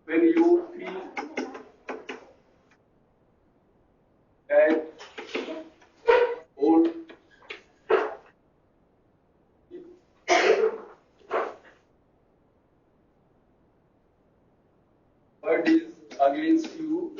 when you feel that old word is against you,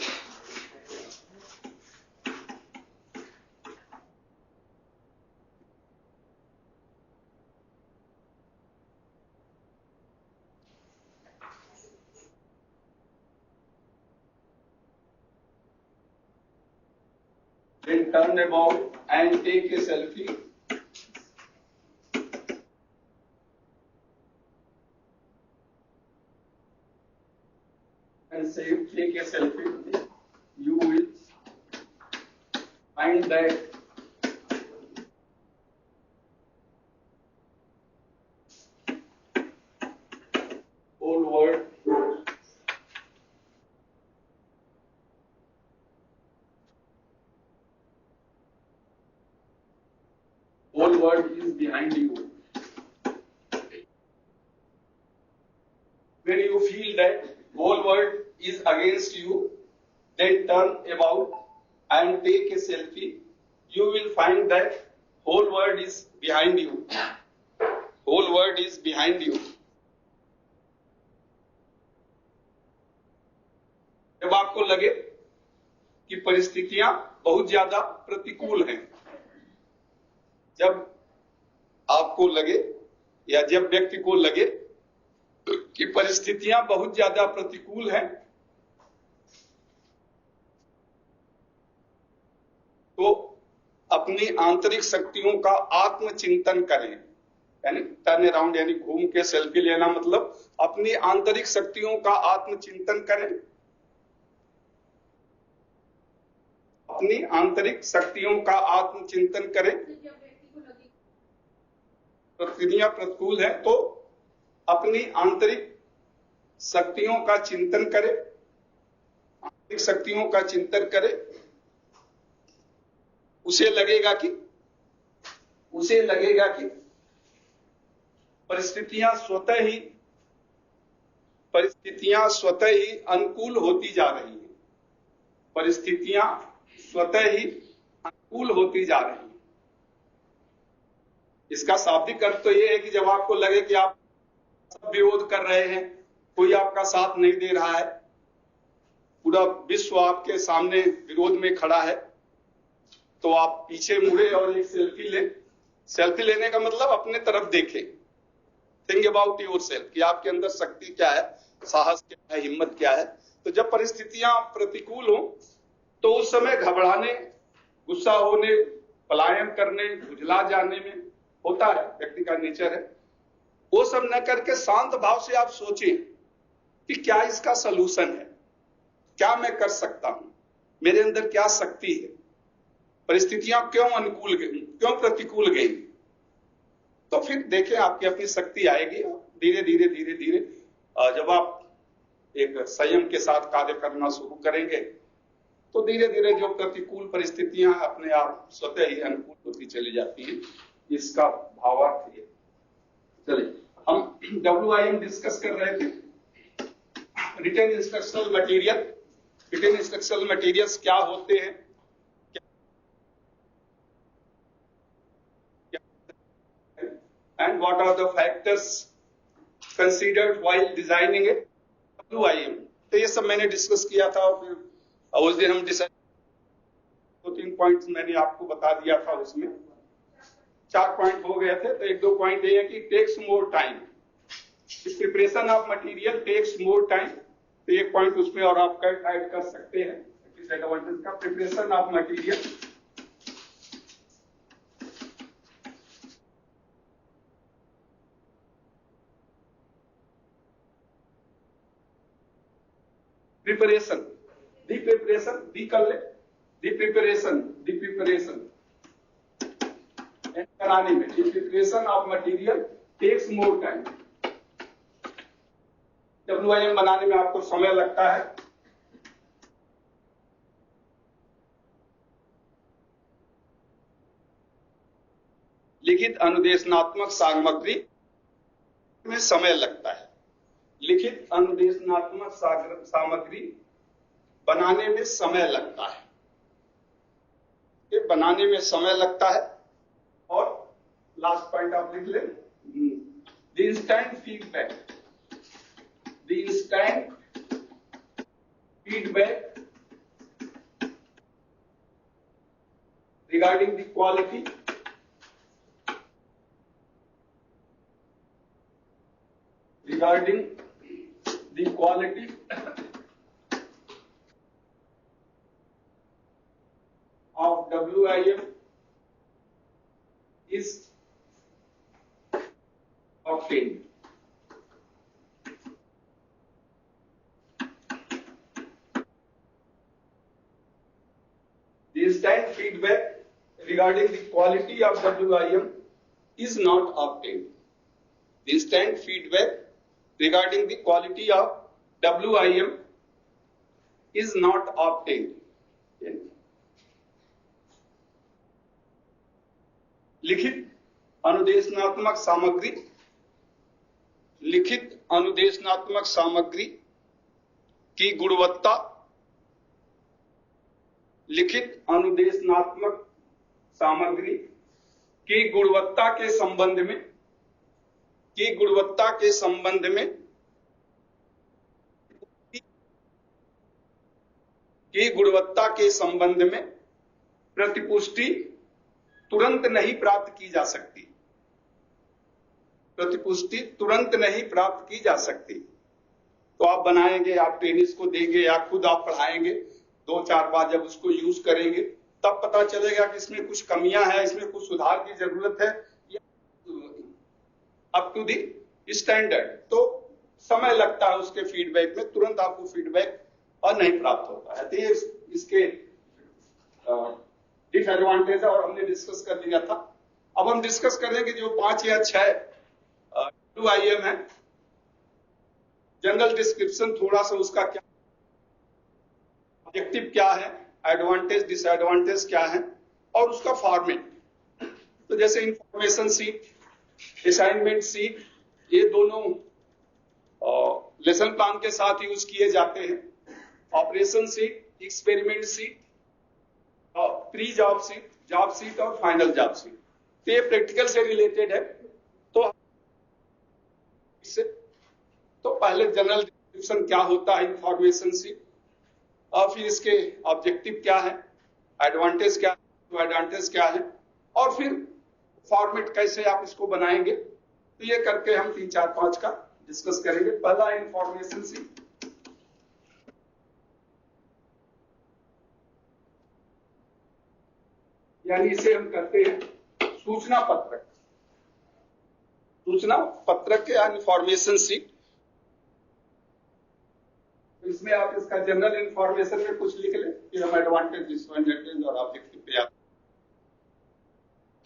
then turn about and take a selfie. And say, take a selfie. You will find that whole world is behind you. When you feel that whole world is against you, then turn about and take a selfie. You will find that whole world is behind you. Whole world is behind you. जब आपको लगे कि परिस्थितियां बहुत ज्यादा प्रतिकूल हैं, जब आपको लगे या जब व्यक्ति को लगे कि परिस्थितियां बहुत ज्यादा प्रतिकूल हैं, तो अपनी आंतरिक शक्तियों का आत्मचिंतन करें। यानी टर्न अराउंड यानी घूम के सेल्फी लेना, मतलब अपनी आंतरिक शक्तियों का आत्मचिंतन करें। अपनी आंतरिक शक्तियों का आत्मचिंतन करें। परिस्थितियां प्रतिकूल है तो अपनी आंतरिक शक्तियों का चिंतन करें। आंतरिक शक्तियों का चिंतन करें। उसे लगेगा कि परिस्थितियां स्वतः ही अनुकूल होती जा रही हैं। परिस्थितियां स्वतः ही अनुकूल होती जा रही हैं। इसका शाब्दिक अर्थ तो यह है कि जब आपको लगे कि आप सब विरोध कर रहे हैं, कोई आपका साथ नहीं दे रहा है, पूरा विश्व आपके सामने विरोध में खड़ा है, तो आप पीछे मुड़े और एक सेल्फी लें। सेल्फी लेने का मतलब अपने तरफ देखें। थिंक अबाउट योरसेल्फ कि आपके अंदर शक्ति क्या है, साहस क्या है, हिम्मत क्या है। तो जब परिस्थितियां प्रतिकूल हो तो उस समय घबराने, गुस्सा होने, पलायन करने, झुझला जाने में होता है, व्यक्ति का नेचर है। वो सब न करके शांत भाव से आप सोचें कि क्या इसका सलूशन है, क्या मैं कर सकता हूं, मेरे अंदर क्या शक्ति है, परिस्थितियां क्यों अनुकूल गई, क्यों प्रतिकूल गई। तो फिर देखें आपकी अपनी शक्ति आएगी। धीरे धीरे जब आप एक संयम के साथ कार्य करना शुरू करेंगे तो धीरे धीरे जो प्रतिकूल परिस्थितियां अपने आप स्वतः ही अनुकूल होती चली जाती है। इसका भावार्थ है। चलिए, हम WIM डिस्कस कर रहे थे। Written instructional material. Written instructional materials क्या होते हैं, and what are the factors considered while designing it? WIM। तो ये सब मैंने डिस्कस किया था। फिर उस दिन हम डिसाइड 2-3 पॉइंट्स मैंने आपको बता दिया था। उसमें 4 पॉइंट हो गए थे। तो 1-2 पॉइंट ये है कि takes more time, preparation of material takes more time. तो एक पॉइंट उसमें और आप ऐड कर सकते हैं डिसएडवांटेज का। Preparation of material, preparation, the preparation, दी कर ले, दी प्रिपरेशन बनाने में, the preparation of material takes more time. WIM बनाने में आपको समय लगता है। लिखित अनुदेशनात्मक सामग्री में समय लगता है। लिखित अनुदेशनात्मक सामग्री बनाने में समय लगता है, ये बनाने में समय लगता है। और लास्ट पॉइंट आप लिख लें, the instant feedback, the instant feedback regarding the quality of WIM is obtained. The instant feedback regarding the quality of WIM is not obtained. The instant feedback regarding the quality of WIM is not obtained. लिखित अनुदेशनात्मक सामग्री, लिखित अनुदेशनात्मक सामग्री की गुणवत्ता, लिखित अनुदेशनात्मक सामग्री की गुणवत्ता के संबंध में, की गुणवत्ता के संबंध में, की गुणवत्ता के संबंध में प्रतिपुष्टि तुरंत नहीं प्राप्त की जा सकती, प्रतिपुष्टि तुरंत नहीं प्राप्त की जा सकती। तो आप बनाएंगे, आप ट्रेनिंग्स को देंगे या खुद आप पढ़ाएंगे, 2-4 बार जब उसको यूज करेंगे तब पता चलेगा कि इसमें कुछ कमियां हैं, इसमें कुछ सुधार की जरूरत है, अप टू दी स्टैंडर्ड। तो समय लगता है उसके फीडबैक में, तुरंत आपको फीडबैक और नहीं प्राप्त होता है। तो ये इसके डिसएडवांटेज है और हमने डिस्कस कर लिया था। अब हम डिस्कस करेंगे जो 5 या 6 WIM है, जनरल डिस्क्रिप्शन, थोड़ा सा उसका क्या ऑब्जेक्टिव क्या है, एडवांटेज डिसएडवांटेज क्या है और उसका फॉर्मेट। तो जैसे इंफॉर्मेशन सीट, असाइनमेंट सीट, ये दोनों लेसन प्लान के साथ यूज किए जाते हैं। Operation seat, experiment seat, pre job seat और फाइनल जॉब सीट। तो ये प्रैक्टिकल से रिलेटेड है। तो पहले जनरल डिस्क्रिप्शन क्या होता है, इंफॉर्मेशन सीट, और फिर इसके ऑब्जेक्टिव क्या है, एडवांटेज क्या है, एडवांटेज क्या है, और फिर फॉर्मेट कैसे आप इसको बनाएंगे। तो ये करके हम 3, 4, 5 का डिस्कस करेंगे। पहला इंफॉर्मेशन सीट, यानी इसे हम कहते हैं सूचना पत्रक, सूचना पत्रक या इंफॉर्मेशन सीट। इसमें आप इसका जनरल इंफॉर्मेशन में कुछ लिख लें, फिर हम एडवांटेज डिसएडवांटेज और ऑब्जेक्टिव पे आते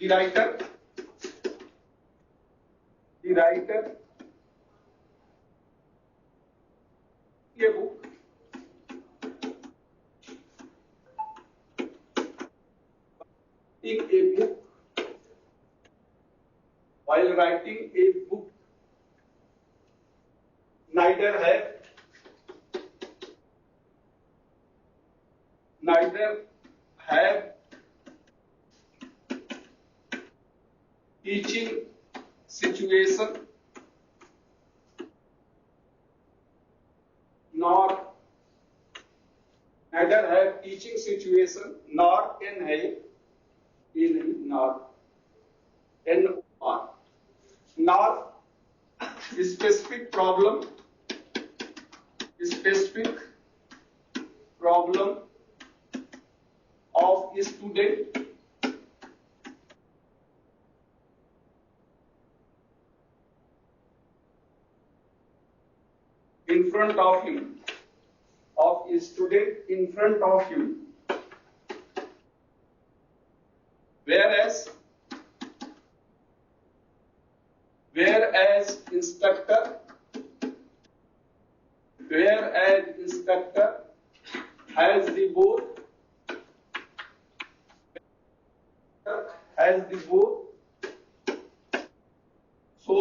हैं। राइटर ये book a book, while writing a book, neither have teaching situation nor neither have teaching situation nor nor specific problem of student in front of him, of a student in front of him, whereas instructor has the both so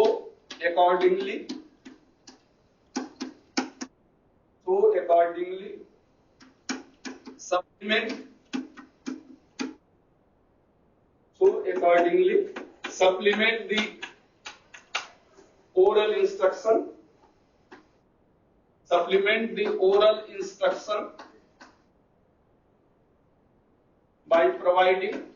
accordingly supplement the oral instruction by providing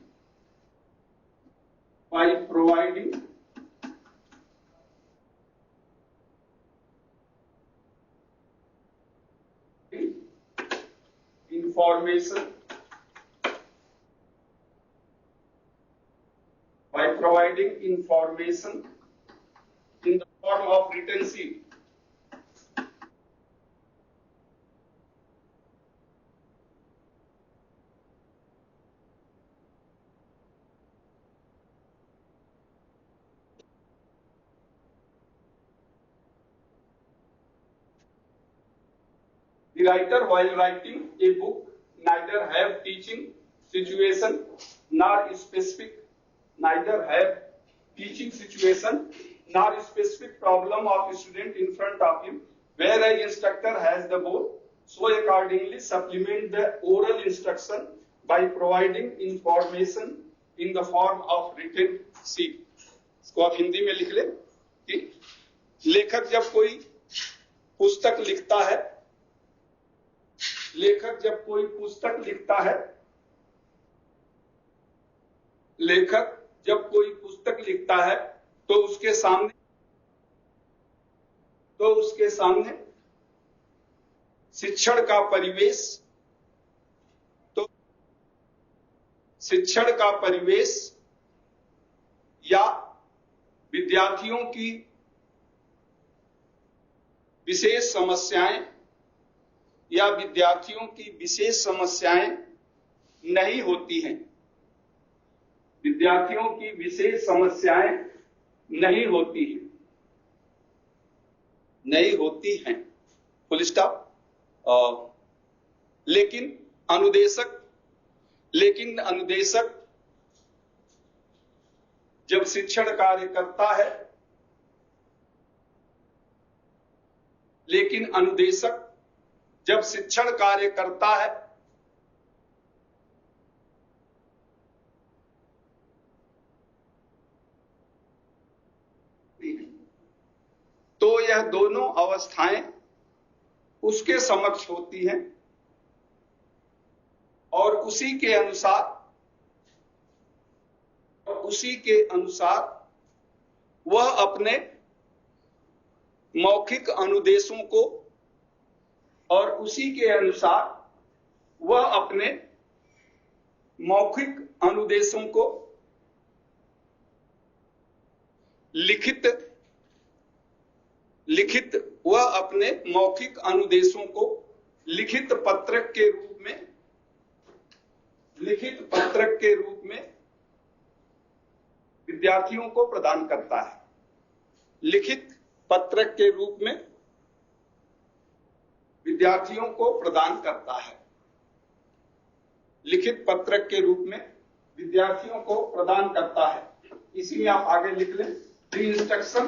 information in the form of written sheet. The writer, while writing a book, neither have teaching situation nor specific problem of student in front of him, whereas instructor has the board. So accordingly supplement the oral instruction by providing information in the form of written sheet. इसको आप हिंदी में लिख ले कि लेखक जब कोई पुस्तक लिखता है लेखक जब कोई पुस्तक लिखता है तो उसके सामने शिक्षण का परिवेश या विद्यार्थियों की विशेष समस्याएं नहीं होती हैं। Full stop. लेकिन अनुदेशक जब शिक्षण कार्य करता है तो यह दोनों अवस्थाएं उसके समक्ष होती हैं और उसी के अनुसार वह अपने मौखिक अनुदेशों को लिखित पत्रक के रूप में विद्यार्थियों को प्रदान करता है। लिखित पत्रक के रूप में विद्यार्थियों को प्रदान करता है। इसी में आप आगे लिख लें, the instruction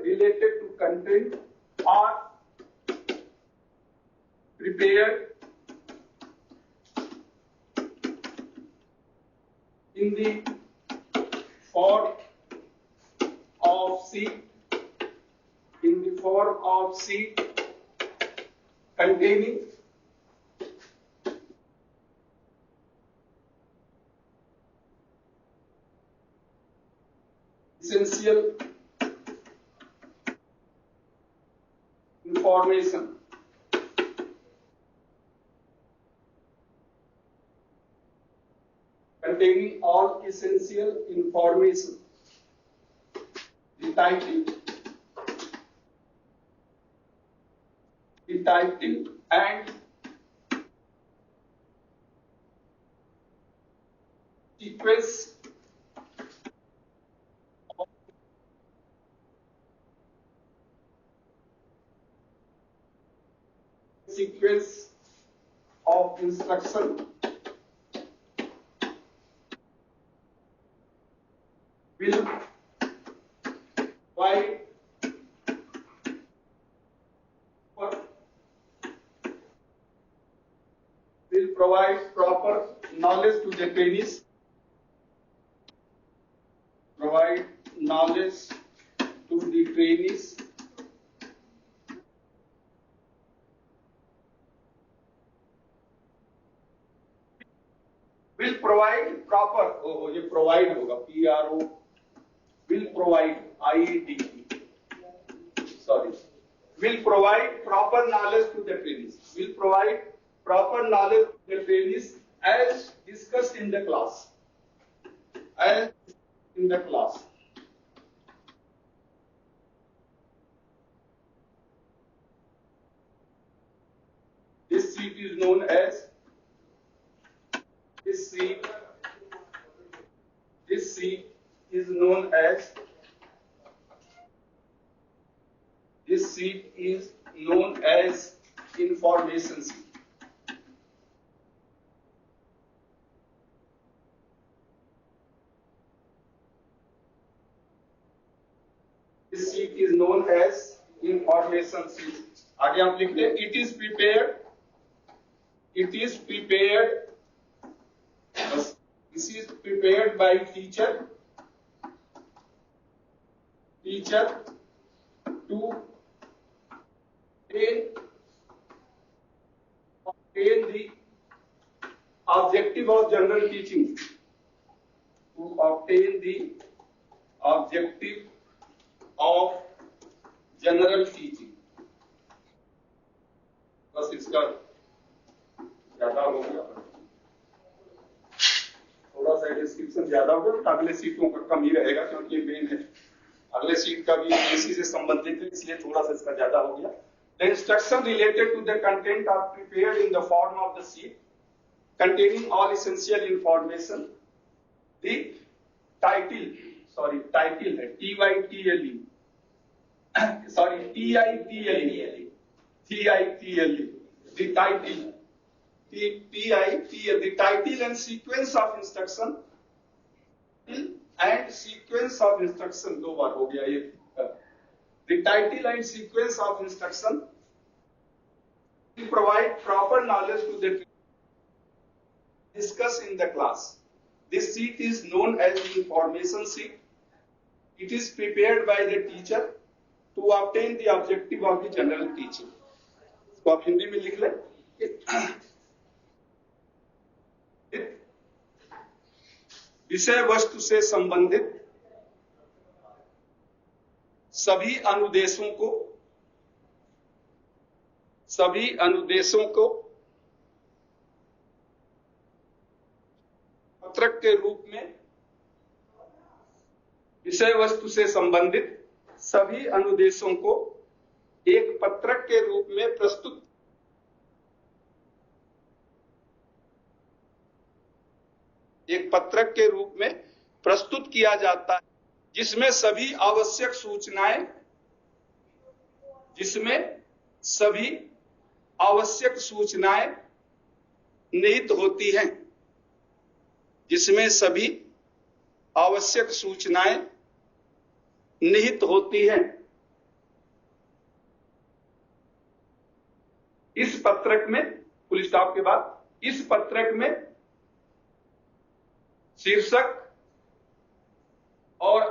related to content are prepared in the form of sheet containing essential information containing all essential information. The title and sequence sequence of instruction will provide proper knowledge to the trainees. Provide knowledge to the trainees. Will provide proper, ये provide होगा, PRO, will provide, IED, sorry, will provide proper knowledge to the trainees. Will provide proper knowledge to the trainees as discussed in the class. As in the class. This sheet is known as This sheet is known as information sheet. This sheet is known as information sheet. आगे आप लिख लें, it is prepared. This is prepared by teacher to obtain the objective of general teaching. To obtain the objective of general teaching. बस इसका ज्यादा हो गया, थोड़ा सा डिस्क्रिप्शन ज्यादा हो गया, अगले सीटों का कम ही रहेगा क्योंकि ये मेन है, अगले सीट का भी इसी से संबंधित है, इसलिए थोड़ा सा इसका ज्यादा हो गया. The instruction related to the content are prepared in the form of the sheet containing all essential information. The title है TITLE, sorry TITLE, the title. The title and sequence of instruction. And sequence of instruction, दो बार हो गया ये. The title and sequence of instruction will provide proper knowledge to the discuss in the class. This sheet is known as the information sheet. It is prepared by the teacher to obtain the objective of the general teaching. तो आप हिंदी में लिख लें. विषय वस्तु से संबंधित सभी अनुदेशों को पत्रक के रूप में, विषय वस्तु से संबंधित सभी अनुदेशों को एक पत्रक के रूप में प्रस्तुत किया जाता है, जिसमें सभी आवश्यक सूचनाएं निहित होती हैं, जिसमें सभी आवश्यक सूचनाएं निहित होती हैं. इस पत्रक में, फुल स्टॉप के बाद, इस पत्रक में शीर्षक और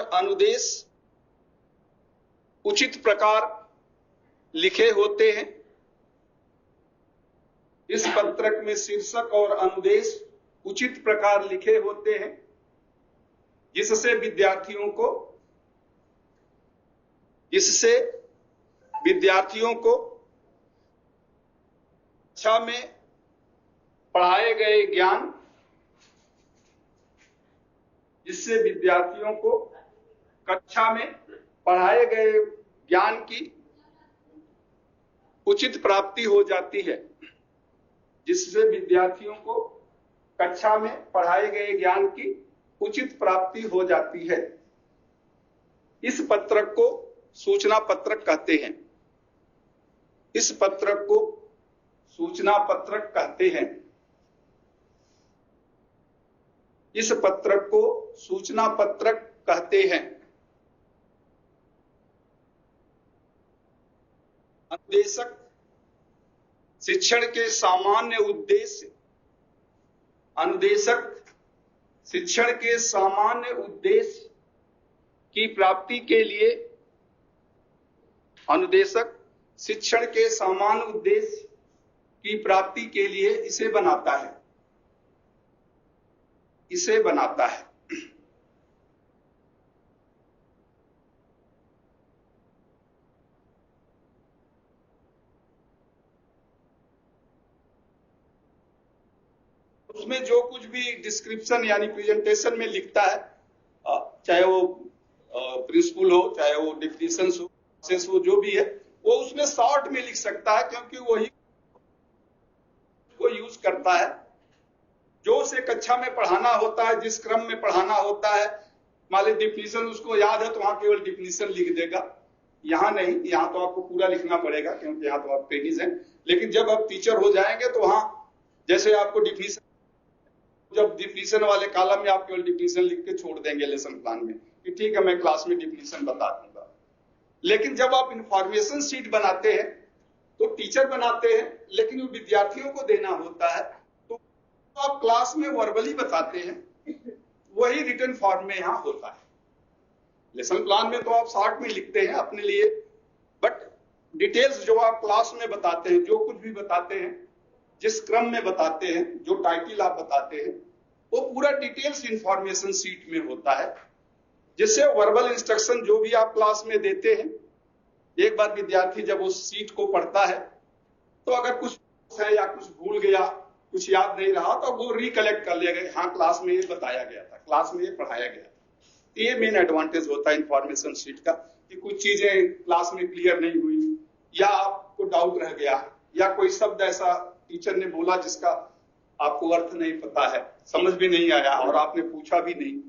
अनुदेश उचित प्रकार लिखे होते हैं. इस पत्रक में शीर्षक और अनुदेश उचित प्रकार लिखे होते हैं, जिससे विद्यार्थियों को कक्षा में पढ़ाए गए ज्ञान की उचित प्राप्ति हो जाती है, जिससे विद्यार्थियों को कक्षा में पढ़ाए गए ज्ञान की उचित प्राप्ति हो जाती है. इस पत्रक को सूचना पत्रक कहते हैं। इस पत्रक को सूचना पत्रक कहते हैं। इस पत्रक को सूचना पत्रक कहते हैं। अनुदेशक शिक्षण के सामान्य उद्देश्य, अनुदेशक शिक्षण के सामान्य उद्देश्य की प्राप्ति के लिए, अनुदेशक शिक्षण के सामान्य उद्देश्य की प्राप्ति के लिए इसे बनाता है, इसे बनाता है। उसमें जो कुछ भी डिस्क्रिप्शन यानी प्रेजेंटेशन में लिखता है, चाहे वो प्रिंसिपल हो, चाहे वो डेफिनेशन हो, जो भी है वो उसमें शॉर्ट में लिख सकता है, क्योंकि वही को यूज करता है। जो उसे कक्षा में पढ़ाना होता है, जिस क्रम में पढ़ाना होता है, मान लीजिए डिफिनीशन उसको याद है तो वहां केवल डिफिनीशन लिख देगा, यहाँ नहीं, यहाँ तो आपको पूरा लिखना पड़ेगा क्योंकि यहाँ तो आप ट्रेनिज हैं। लेकिन जब आप टीचर हो जाएंगे तो वहां जैसे आपको डिफिनीशन, जब डिफिनीशन वाले कॉलम में आप केवल डिफिनीशन लिख के छोड़ देंगे लेसन प्लान में कि ठीक है मैं क्लास में डिफिनीशन बता दूंगा। लेकिन जब आप इंफॉर्मेशन शीट बनाते हैं तो टीचर बनाते हैं, लेकिन वो विद्यार्थियों को देना होता है, तो आप क्लास में वर्बली बताते हैं, वही रिटन फॉर्म में यहां होता है। लेसन प्लान में तो आप शॉर्ट में लिखते हैं अपने लिए, बट डिटेल्स जो आप क्लास में बताते हैं, जो कुछ भी बताते हैं, जिस क्रम में बताते हैं, जो टाइटल आप बताते हैं, वो पूरा डिटेल्स इंफॉर्मेशन शीट में होता है, जिससे वर्बल इंस्ट्रक्शन जो भी आप क्लास में देते हैं, एक बार विद्यार्थी जब उस सीट को पढ़ता है तो अगर कुछ है या कुछ भूल गया, कुछ याद नहीं रहा, तो वो रिकलेक्ट कर लेगा, हाँ क्लास में ये बताया गया था, क्लास में ये पढ़ाया गया था। ये मेन एडवांटेज होता है इंफॉर्मेशन शीट का, कि कुछ चीजें क्लास में क्लियर नहीं हुई, या आपको डाउट रह गया, या कोई शब्द ऐसा टीचर ने बोला जिसका आपको अर्थ नहीं पता है, समझ भी नहीं आया और आपने पूछा भी नहीं,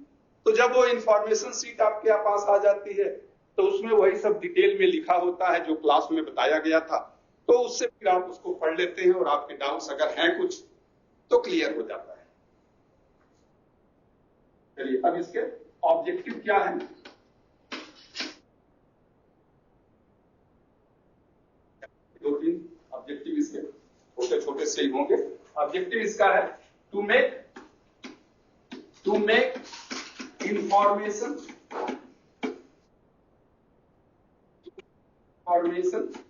तो जब वो इंफॉर्मेशन शीट आपके पास आ जाती है तो उसमें वही सब डिटेल में लिखा होता है जो क्लास में बताया गया था, तो उससे फिर आप उसको पढ़ लेते हैं और आपके डाउट्स अगर हैं कुछ तो क्लियर हो जाता है। चलिए अब इसके ऑब्जेक्टिव क्या है। दो तीन ऑब्जेक्टिव इसके छोटे छोटे से ही होंगे। ऑब्जेक्टिव इसका है to make information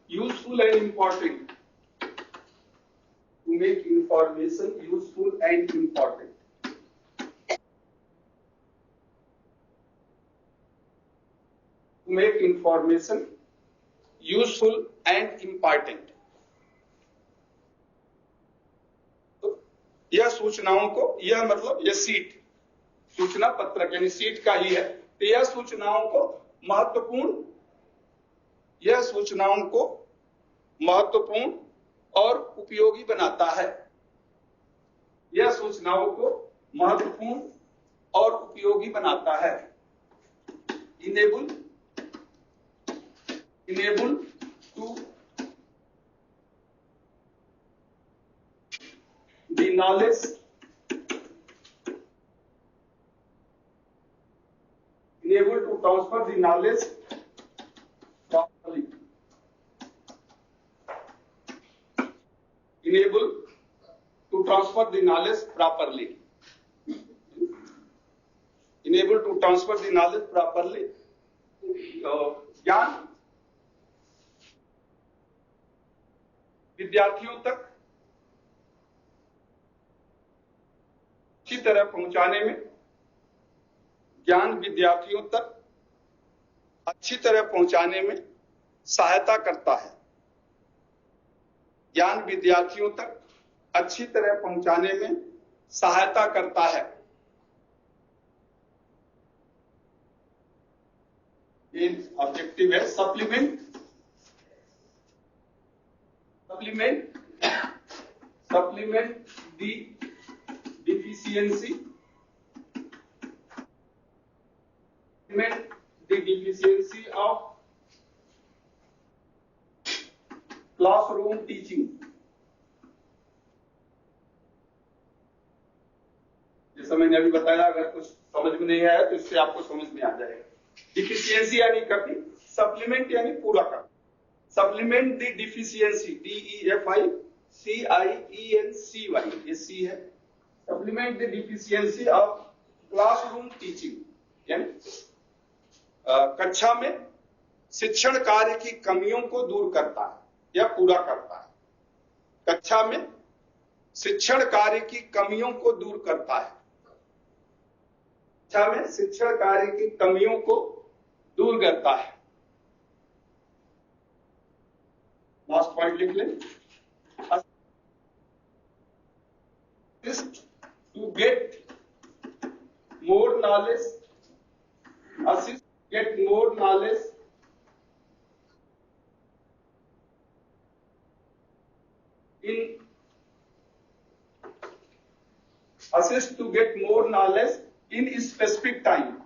useful and important. To make information useful and important. To make information useful and important. तो यह सूचनाओं को, यह मतलब यह सीट, सूचना पत्रक यानी सीट का ही है, तो यह सूचनाओं को महत्वपूर्ण, यह सूचनाओं को महत्वपूर्ण और उपयोगी बनाता है। यह सूचनाओं को महत्वपूर्ण और उपयोगी बनाता है। Enable to the knowledge, enable to transfer the knowledge properly. Enable to transfer the knowledge properly. Enable to transfer the knowledge properly. ज्ञान विद्यार्थियों तक अच्छी तरह पहुंचाने में, ज्ञान विद्यार्थियों तक अच्छी तरह पहुंचाने में सहायता करता है। ज्ञान विद्यार्थियों तक अच्छी तरह पहुंचाने में सहायता करता है। ये ऑब्जेक्टिव है। Supplement the deficiency, the deficiency room teaching, जैसा मैंने अभी बताया, अगर कुछ समझ में नहीं आया तो इससे आपको समझ में आ जाएगा। डिफिशियंसी यानी कमी, सप्लीमेंट यानी पूरा करना। सप्लीमेंट द डिफिशियंसी, DEFICIENCY, ये सी है। Supplement the deficiency of classroom teaching, यानी कक्षा में शिक्षण कार्य की कमियों को दूर करता है या पूरा करता है। कक्षा में शिक्षण कार्य की कमियों को दूर करता है। कक्षा में शिक्षण कार्य की कमियों को दूर करता है। लास्ट पॉइंट लिख लें, to get more knowledge, assist get more knowledge in assist to get more knowledge in a specific time.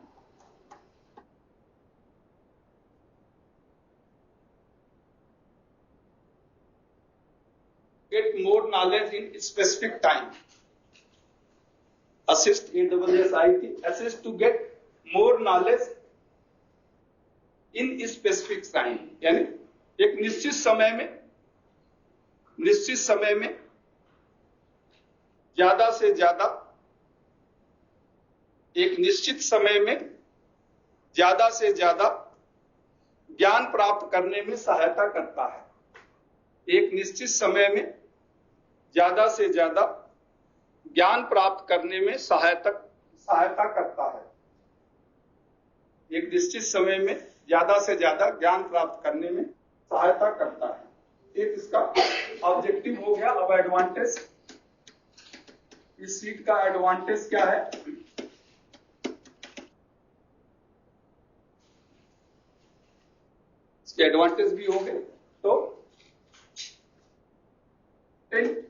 Get more knowledge in a specific time. Assist, ASSIT, assist to get more knowledge in a specific time, यानी एक निश्चित समय में ज्यादा से ज्यादा, एक निश्चित समय में ज्यादा से ज्यादा ज्ञान प्राप्त करने में सहायता करता है। एक निश्चित समय में ज्यादा से ज्यादा ज्ञान प्राप्त करने में सहायता करता है। एक निश्चित समय में ज्यादा से ज्यादा ज्ञान प्राप्त करने में सहायता करता है। एक इसका ऑब्जेक्टिव हो गया। अब एडवांटेज, इस सीट का एडवांटेज क्या है? इसके एडवांटेज भी हो गए। तो content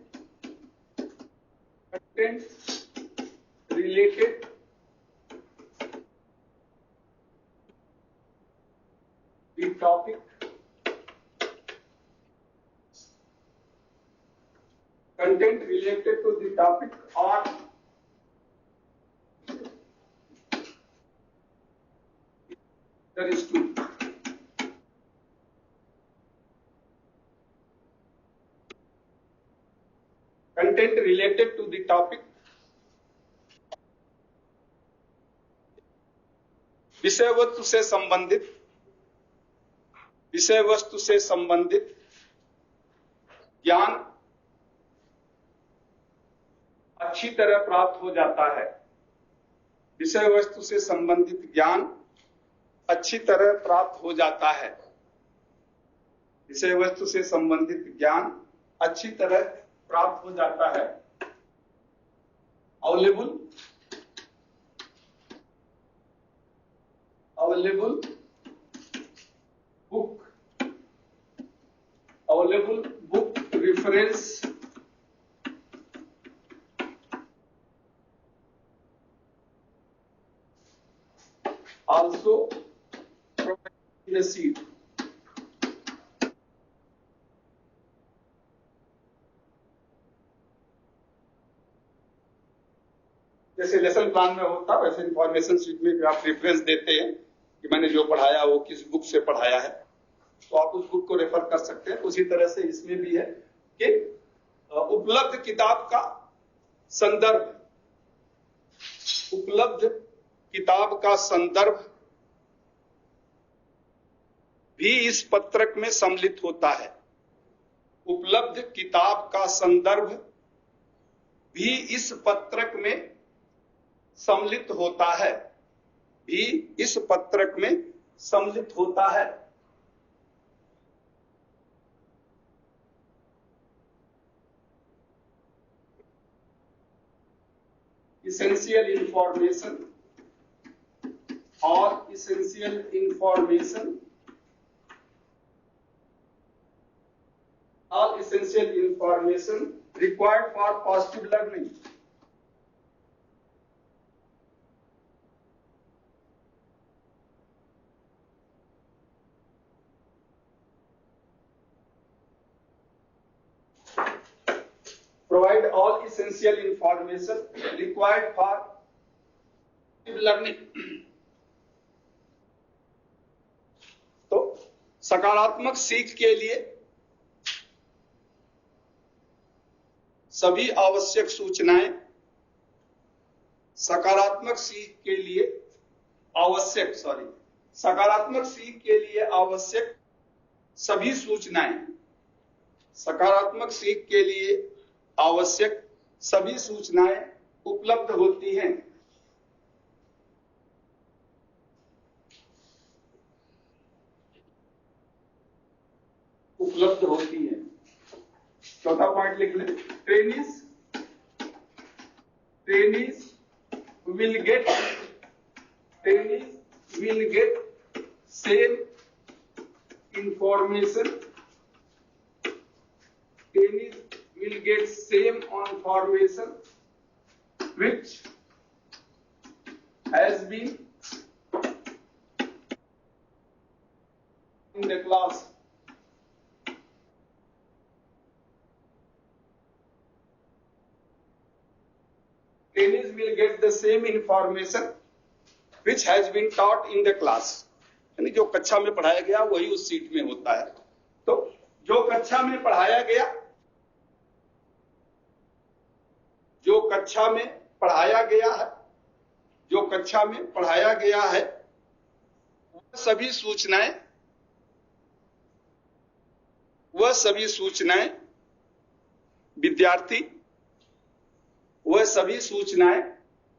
related the topic, content related to the topic or there is two. Content related to the topic, विषय वस्तु से संबंधित ज्ञान अच्छी तरह प्राप्त हो जाता है। विषय वस्तु से संबंधित ज्ञान अच्छी तरह प्राप्त हो जाता है। विषय वस्तु से संबंधित ज्ञान अच्छी तरह प्राप्त हो जाता है। Available book reference also provided in the seat. जैसे लेसन प्लान में होता वैसे इंफॉर्मेशन शीट में भी आप रेफरेंस देते हैं कि मैंने जो पढ़ाया वो किस बुक से पढ़ाया है, तो आप उस बुक को रेफर कर सकते हैं। उसी तरह से इसमें भी है कि उपलब्ध किताब का संदर्भ भी इस पत्रक में सम्मिलित होता है। उपलब्ध किताब का संदर्भ भी इस पत्रक में सम्मिलित होता है। भी इस पत्रक में सम्मिलित होता है। Essential information required for positive learning. provide all essential information required for learning. तो सकारात्मक सीख के लिए सभी आवश्यक सूचनाएं, सकारात्मक सीख के लिए आवश्यक सकारात्मक सीख के लिए आवश्यक सभी सूचनाएं, सकारात्मक सीख के लिए आवश्यक सभी सूचनाएं उपलब्ध होती हैं। उपलब्ध होती है। चौथा पॉइंट लिख लें, trainees will get same information. Trainees will get same information which has been in the class. Trainees will get the same information which has been taught in the class. यानी जो कक्षा में पढ़ाया गया वही उस सीट में होता है। तो जो कक्षा में पढ़ाया गया, जो कक्षा में पढ़ाया गया है, जो कक्षा में पढ़ाया गया है, वह सभी सूचनाएं विद्यार्थी, वह सभी सूचनाएं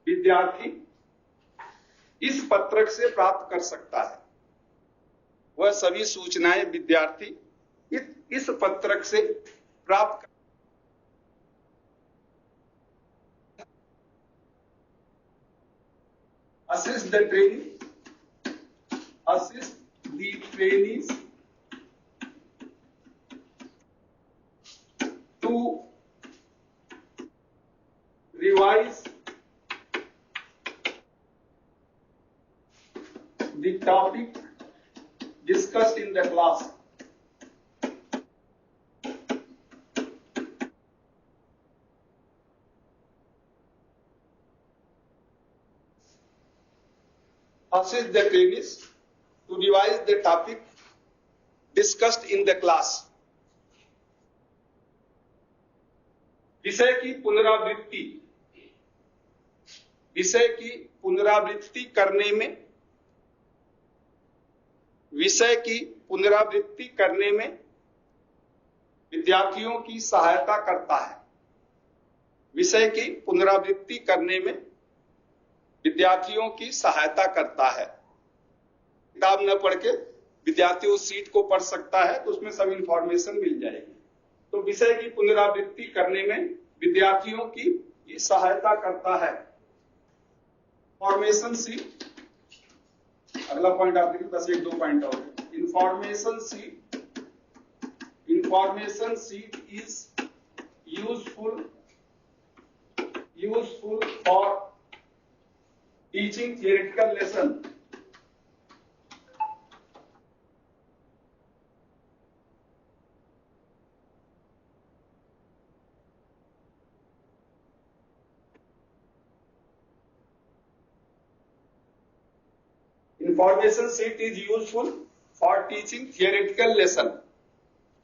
विद्यार्थी इस पत्रक से प्राप्त कर सकता है। वह सभी सूचनाएं विद्यार्थी इस पत्रक से प्राप्त assist the trainees to revise the topic discussed in the class. Assist the trainees to revise the topic discussed in the class. विषय की पुनरावृत्ति करने में, विषय की पुनरावृत्ति करने में विद्यार्थियों की सहायता करता है। विषय की पुनरावृत्ति करने में विद्यार्थियों की सहायता करता है। किताब न पढ़ के विद्यार्थी उस सीट को पढ़ सकता है तो उसमें सब इंफॉर्मेशन मिल जाएगी। तो विषय की पुनरावृत्ति करने में विद्यार्थियों की सहायता करता है। इंफॉर्मेशन सीट, अगला पॉइंट आप देखिए, बस एक दो पॉइंट और। Information seat is useful for teaching theoretical lesson. Information sheet is useful for teaching theoretical lesson.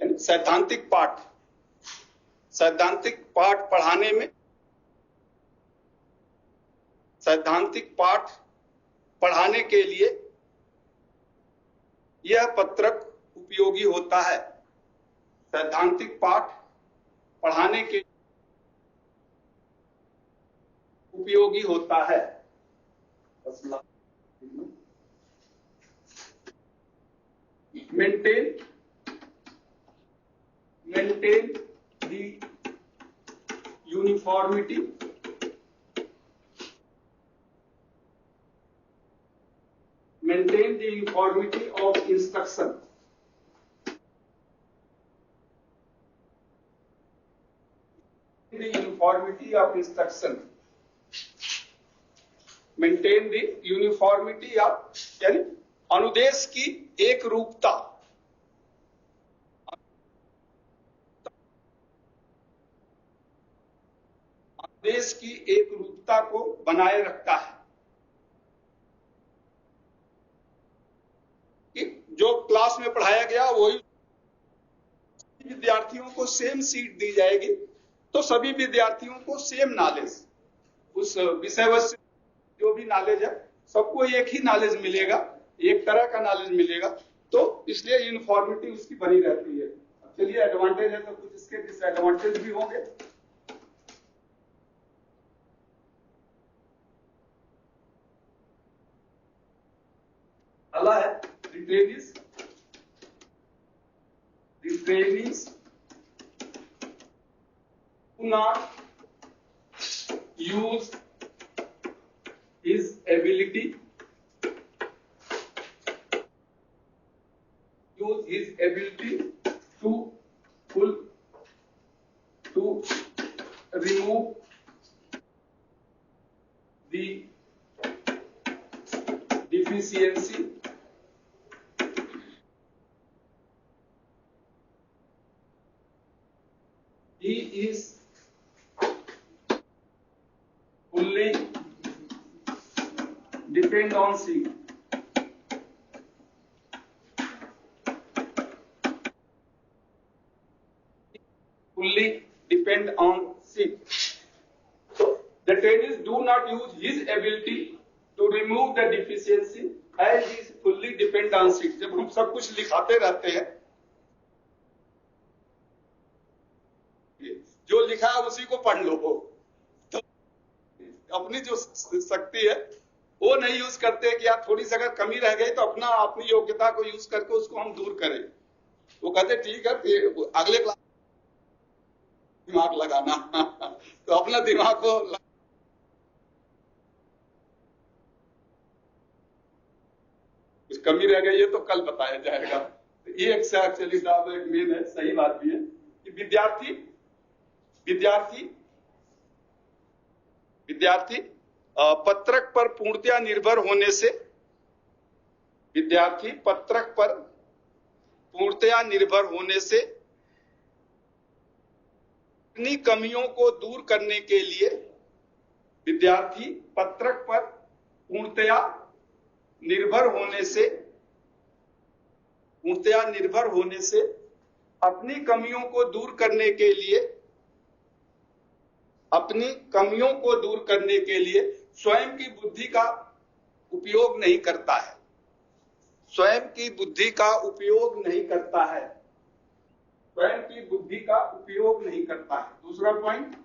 यानी सैद्धांतिक पाठ पढ़ाने में, सैद्धांतिक पाठ पढ़ाने के लिए यह पत्रक उपयोगी होता है। सैद्धांतिक पाठ पढ़ाने के उपयोगी होता है। Maintain the uniformity of instruction. The uniformity of instruction. Maintain the uniformity of, यानी अनुदेश की एक रूपता, देश की एक रूपता को बनाए रखता है। कि जो क्लास में पढ़ाया गया वही विद्यार्थियों को सेम सीट दी जाएगी, तो सभी विद्यार्थियों को सेम नॉलेज, उस विषय वस्तु जो भी नॉलेज है सबको एक ही नॉलेज मिलेगा, एक तरह का नॉलेज मिलेगा, तो इसलिए यूनिफॉर्मिटी उसकी बनी रहती है। चलिए, एडवांटेज है तो कुछ इसके डिसएडवांटेज भी होंगे। अगला है the trainees do not use his ability to remove the deficiency he is fully depend on C. Fully depend on C. So the trainees do not use his ability to remove the deficiency as he is fully depend on C. जब हम सब कुछ लिखाते रहते हैं, जो लिखा है उसी को पढ़ लो, तो अपनी जो शक्ति है वो नहीं यूज करते कि यार थोड़ी सी अगर कमी रह गई तो अपनी योग्यता को यूज करके उसको हम दूर करें। वो कहते ठीक है, अगले क्लास दिमाग लगाना तो अपना दिमाग को कुछ कमी रह गई है तो कल बताया जाएगा। ये एक्चुअली साहब एक मेन है, सही बात भी है कि विद्यार्थी पत्रक पर पूर्णतया निर्भर होने से अपनी कमियों को दूर करने के लिए स्वयं की बुद्धि का उपयोग नहीं करता है। दूसरा point,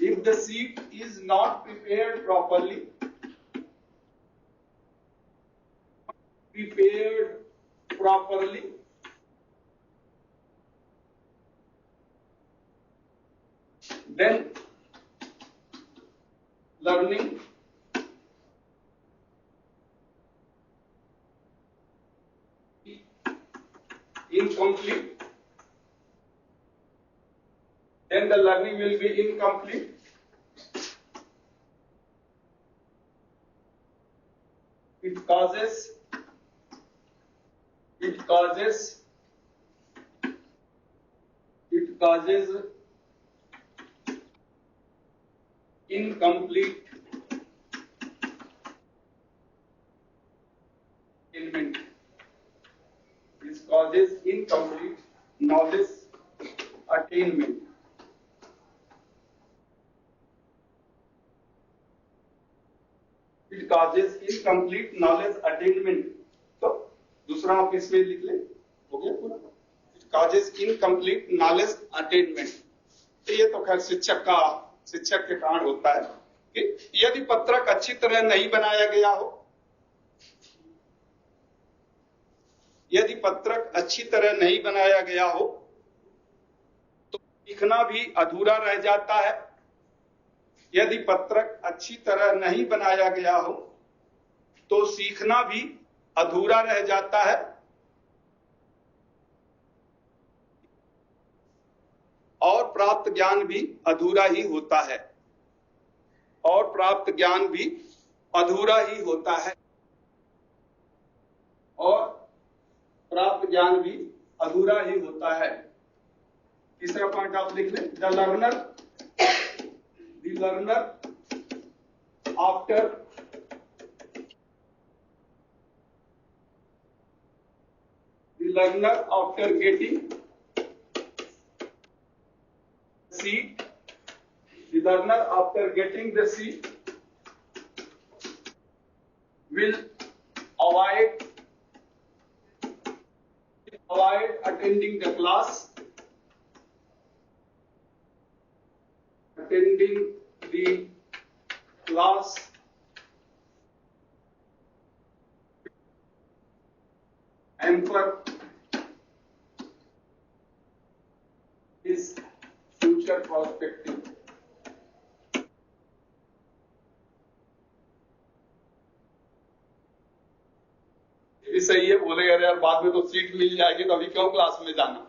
if the seat is not prepared properly, then learning incomplete, then the learning will be incomplete. It causes incomplete attainment. This causes incomplete knowledge attainment. It causes incomplete knowledge attainment. तो दूसरा आप इसमें लिख ले, हो गया पूरा। It causes incomplete knowledge attainment. तो ये तो खैर शिक्षक के कारण होता है कि यदि पत्रक अच्छी तरह नहीं बनाया गया हो, तो सीखना भी अधूरा रह जाता है। यदि पत्रक अच्छी तरह नहीं बनाया गया हो तो सीखना भी अधूरा रह जाता है और प्राप्त ज्ञान भी अधूरा ही होता है। तीसरा पॉइंट आप लिख लें, the learner after getting seat, the learner after getting the seat will avoid attending the class, hamper his future perspective. ये भी सही है। बोलेगा अरे यार बाद में तो सीट मिल जाएगी तो अभी क्यों क्लास में जाना,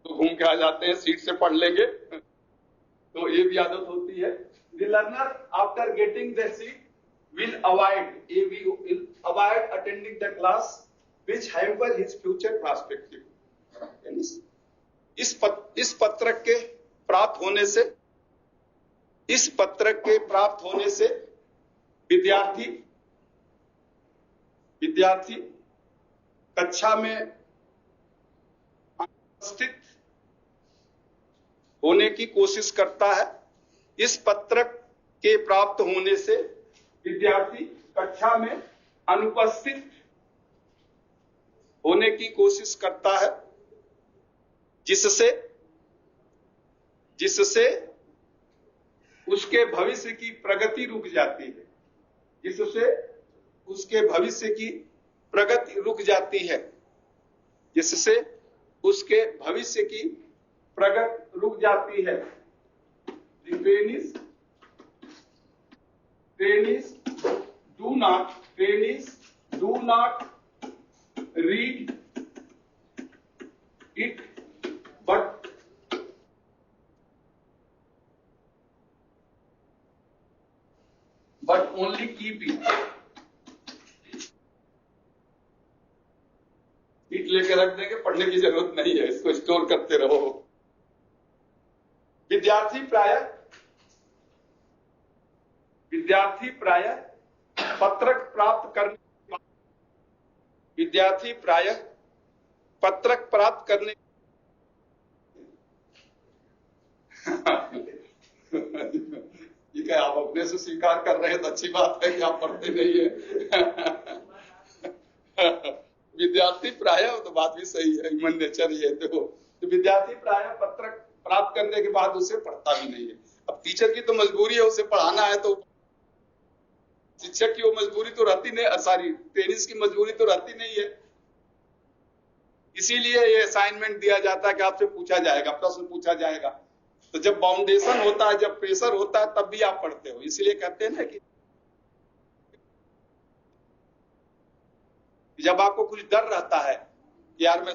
तो घूम के आ जाते हैं, सीट से पढ़ लेंगे। तो ये भी आदत होती है। The learner after getting the seat will avoid attending the class which hamper his future perspective. इस पत्रक के प्राप्त होने से विद्यार्थी कक्षा में उपस्थित होने की कोशिश करता है। इस पत्रक के प्राप्त होने से विद्यार्थी कक्षा में अनुपस्थित होने की कोशिश करता है, जिससे उसके भविष्य की प्रगति रुक जाती है। जिससे उसके भविष्य की प्रगति रुक जाती है। Trainees do not read it but only keep it. Seat लेकर रख देंगे, पढ़ने की जरूरत नहीं है, इसको स्टोर करते रहो। विद्यार्थी प्रायः पत्रक प्राप्त करने ये क्या आप अपने से स्वीकार कर रहे हैं तो अच्छी बात है कि आप पढ़ते नहीं है। विद्यार्थी प्रायः, तो बात भी सही है, ह्यूमन नेचर ही है। तो विद्यार्थी प्रायः पत्रक प्राप्त करने के बाद उसे पढ़ता भी नहीं है। अब टीचर की तो मजबूरी है, उसे पढ़ाना है, तो शिक्षक की वो मजबूरी तो रहती नहीं, सॉरी टेनिस की मजबूरी तो रहती नहीं है। इसीलिए ये असाइनमेंट दिया जाता है कि आपसे पूछा जाएगा, प्रश्न पूछा जाएगा। तो जब बाउंडेशन होता है, जब प्रेशर होता है, तब भी आप पढ़ते हो। इसलिए कहते हैं ना कि जब आपको कुछ डर रहता है कि यार मैं,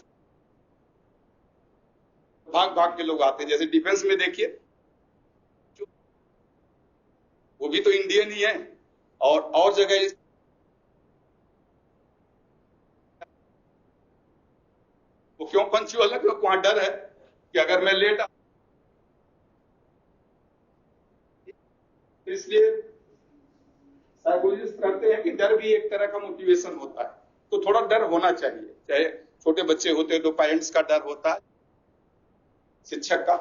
भाग के लोग आते हैं। जैसे डिफेंस में देखिए, वो भी तो इंडियन ही है, और जगह वो क्यों पंचुअल है? क्योंकि वहां डर है कि अगर मैं लेट, इसलिए साइकोलॉजिस्ट कहते हैं कि डर भी एक तरह का मोटिवेशन होता है। तो थोड़ा डर होना चाहिए, चाहे छोटे बच्चे होते हैं तो पेरेंट्स का डर होता है, शिक्षक का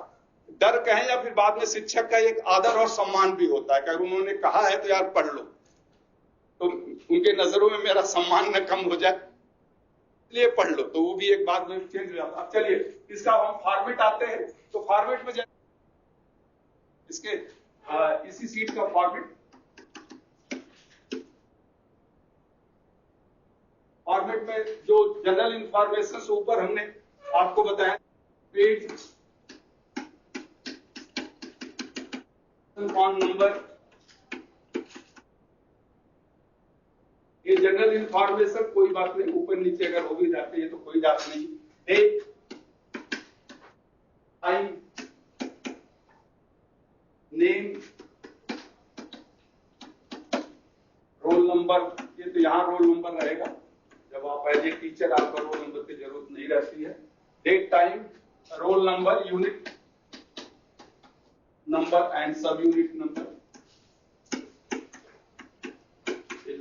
डर कहें या फिर बाद में शिक्षक का एक आदर और सम्मान भी होता है कि अगर उन्होंने कहा है तो यार पढ़ लो, तो उनके नजरों में मेरा सम्मान न कम हो जाए, इसलिए पढ़ लो। तो वो भी एक बात में चेंज हो जाता है। अब चलिए इसका हम फॉर्मेट आते हैं। तो फॉर्मेट में इसके इसी सीट का फॉर्मेट में जो जनरल इंफॉर्मेशन से ऊपर हमने आपको बताया, पेज नंबर, ये जनरल इंफॉर्मेशन कोई बात नहीं, ऊपर नीचे अगर हो भी जाती है तो कोई बात नहीं। Date, time, name, roll number, ये तो यहाँ रोल नंबर रहेगा। जब आप एज ए टीचर, आपका रोल नंबर की जरूरत नहीं रहती है। Date, time, roll number, unit number and sub unit number.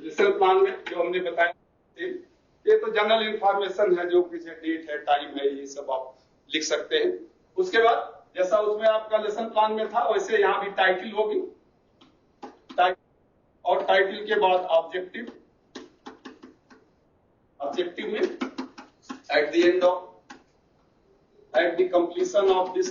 Lesson plan में जो हमने बताया, ये तो जनरल इंफॉर्मेशन है, जो किसी डेट है, टाइम है, ये सब आप लिख सकते हैं। उसके बाद जैसा उसमें आपका लेसन प्लान में था, वैसे यहां भी टाइटल होगी, और टाइटल के बाद ऑब्जेक्टिव। ऑब्जेक्टिव में eight the end of, at the completion of this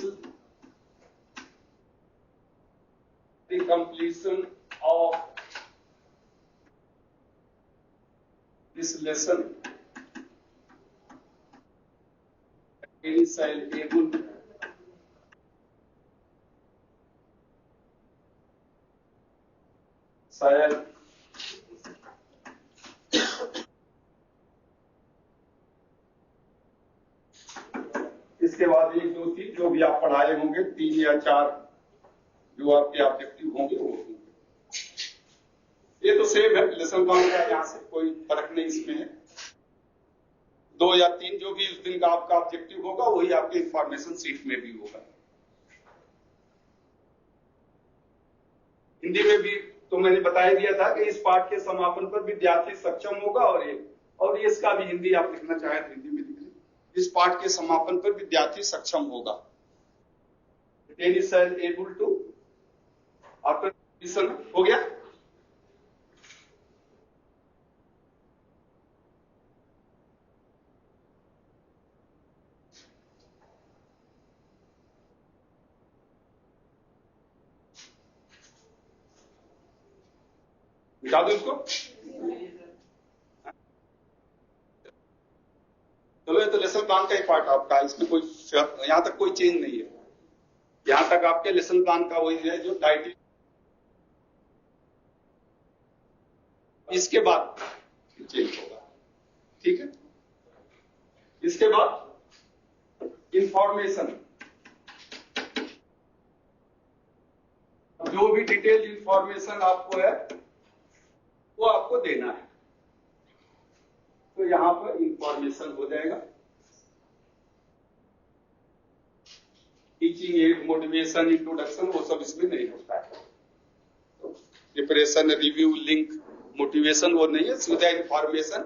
lesson, any child able shall इसके बाद 1, 2, 3 जो भी आप पढ़ाए होंगे, 3 या 4 जो आपके ऑब्जेक्टिव होंगे वो होंगे। ये तो सेम है लेसन प्लान का, यहां से कोई फर्क नहीं इसमें है। 2 या 3 जो भी उस दिन का आपका ऑब्जेक्टिव होगा, वही आपके इंफॉर्मेशन सीट में भी होगा। हिंदी में भी तो मैंने बता ही दिया था कि इस पाठ के समापन पर विद्यार्थी सक्षम होगा, और ये इसका भी हिंदी आप लिखना चाहे तो हिंदी में लिख लें। इस पाठ के समापन पर विद्यार्थी सक्षम होगा। एबल टू आफ्टर हो गया। मिटा दो इसको। चलो, ये तो लेसन प्लान का ही पार्ट आपका, इसमें कोई यहां तक कोई चेंज नहीं है। यहां तक आपके लेसन प्लान का वही है जो टाइटल। इसके बाद चेंज होगा, ठीक है। इसके बाद इंफॉर्मेशन, जो भी डिटेल इंफॉर्मेशन आपको है वो आपको देना है, तो यहां पर इंफॉर्मेशन हो जाएगा। टीचिंग एड, मोटिवेशन, इंट्रोडक्शन, वो सब इसमें नहीं होता है। प्रिपरेशन, रिव्यू, लिंक, मोटिवेशन वो नहीं है, सीधा इंफॉर्मेशन।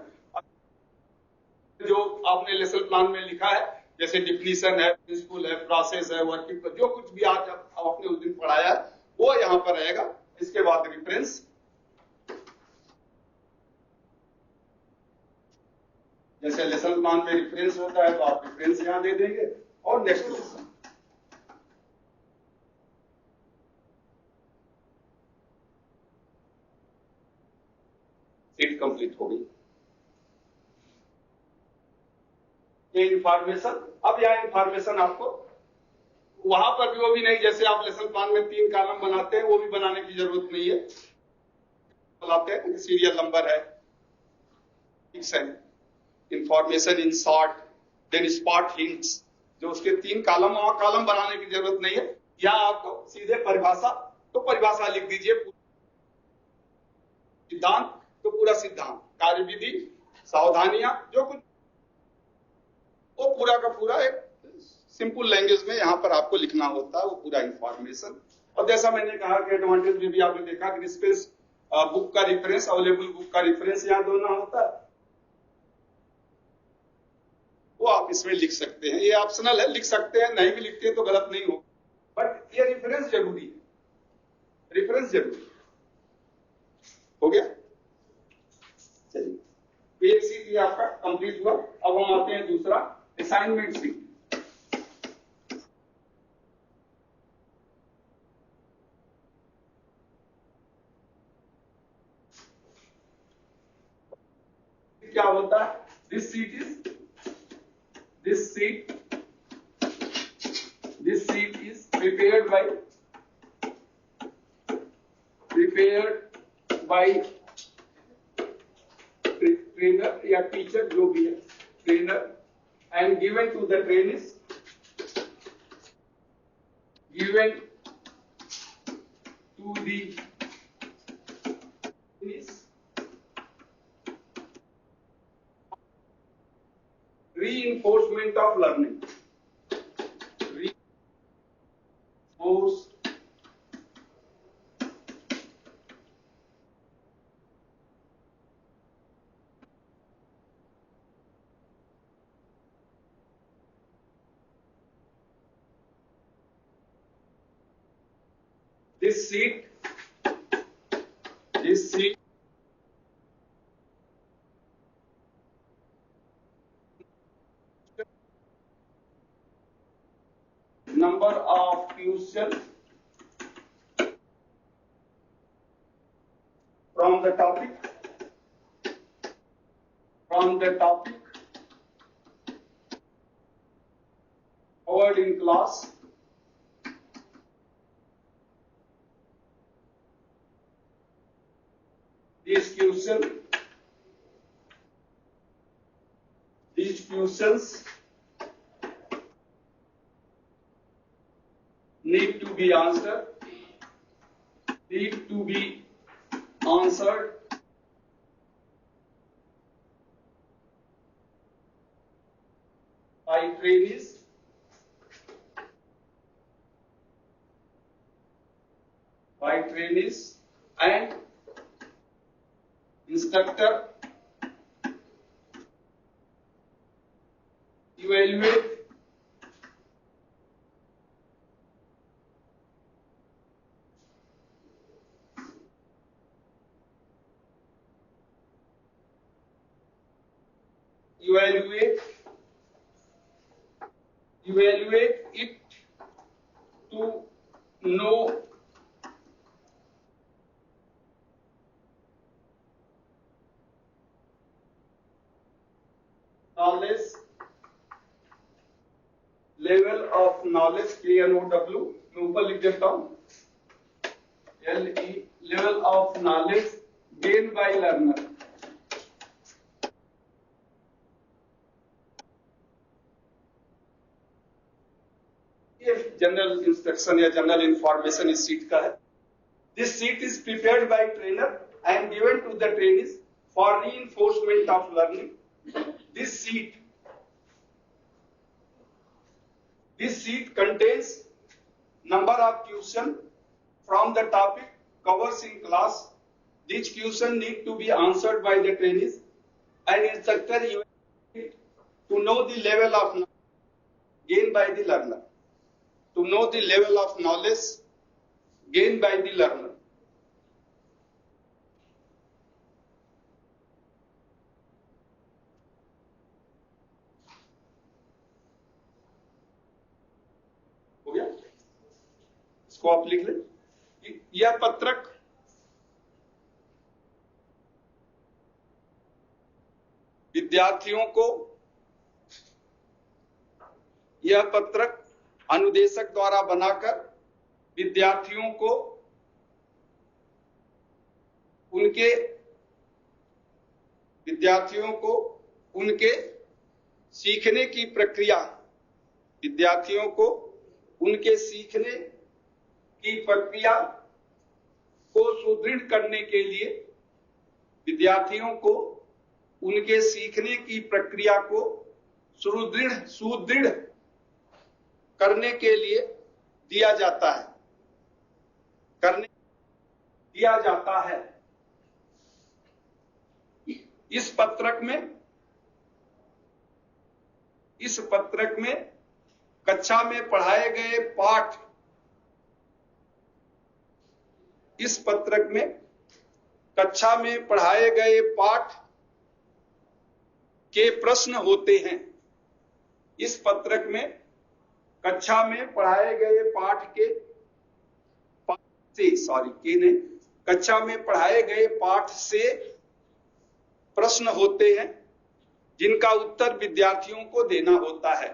जो आपने लेसन प्लान में लिखा है, जैसे डिफिनीशन है, प्रिंसिपल है, प्रोसेस है, वर्किंग, जो कुछ भी आज आपने उस दिन पढ़ाया है वो यहां पर रहेगा। इसके बाद रेफरेंस, जैसे लेसन प्लान में रेफरेंस होता है तो आप रेफरेंस यहां दे देंगे, और नेक्स्ट लेसन। सीट कंप्लीट हो गई। ये इंफॉर्मेशन, अब यह इंफॉर्मेशन आपको वहां पर भी वो भी नहीं, जैसे आप लेसन प्लान में 3 कॉलम बनाते हैं, वो भी बनाने की जरूरत नहीं है। बनाते हैं सीरियल नंबर है, information in short, then spot hints, जो उसके 3 कॉलम, वहां कॉलम बनाने की जरूरत नहीं है। यहां आपको सीधे परिभाषा, तो परिभाषा लिख दीजिए, सिद्धांत तो पूरा सिद्धांत, कार्यविधि, सावधानियां, जो कुछ वो पूरा का पूरा एक सिंपल लैंग्वेज में यहां पर आपको लिखना होता है, वो पूरा इंफॉर्मेशन। और जैसा मैंने कहा कि एडवांटेज में भी आपने देखा कि रिस्पेंस बुक का रेफरेंस, अवेलेबल बुक का रेफरेंस यहां देना होता है, वो आप इसमें लिख सकते हैं। ये ऑप्शनल है, लिख सकते हैं, नहीं भी लिखते हैं तो गलत नहीं हो, बट ये रेफरेंस जरूरी है, रेफरेंस जरूरी है। हो गया, चलिए एक सीट ये आपका कंप्लीट हुआ। अब हम आते हैं दूसरा, असाइनमेंट सीट। क्या होता है, this seat is prepared by trainer या टीचर, जो भी है, trainer, and given to the trainees, given to the trainees, reinforcement of learning, This seat number of questions from the topic covered in class. These questions need to be answered by trainees and instructor evaluate it to know knowledge, level of knowledge, KNOW, मैं ऊपर लिख देता हूं, LE, level of knowledge gained by learner. ये general instruction या general information इस seat का है. This seat is prepared by trainer and given to the trainees for reinforcement of learning. This seat contains number of questions from the topic covers in class. These questions need to be answered by the trainees and instructor to know the level of knowledge gained by the learner. To know the level of knowledge gained by the learner. हो गया? इसको आप लिख लें. यह पत्रक विद्यार्थियों को, यह पत्रक अनुदेशक द्वारा बनाकर विद्यार्थियों को उनके सीखने की प्रक्रिया को सुदृढ़ करने के लिए, विद्यार्थियों को उनके सीखने की प्रक्रिया को सुदृढ़ करने के लिए दिया जाता है. इस पत्रक में कक्षा में पढ़ाए गए पाठ के प्रश्न होते हैं. इस पत्रक में कक्षा में पढ़ाए गए पाठ से प्रश्न होते हैं जिनका उत्तर विद्यार्थियों को देना होता है.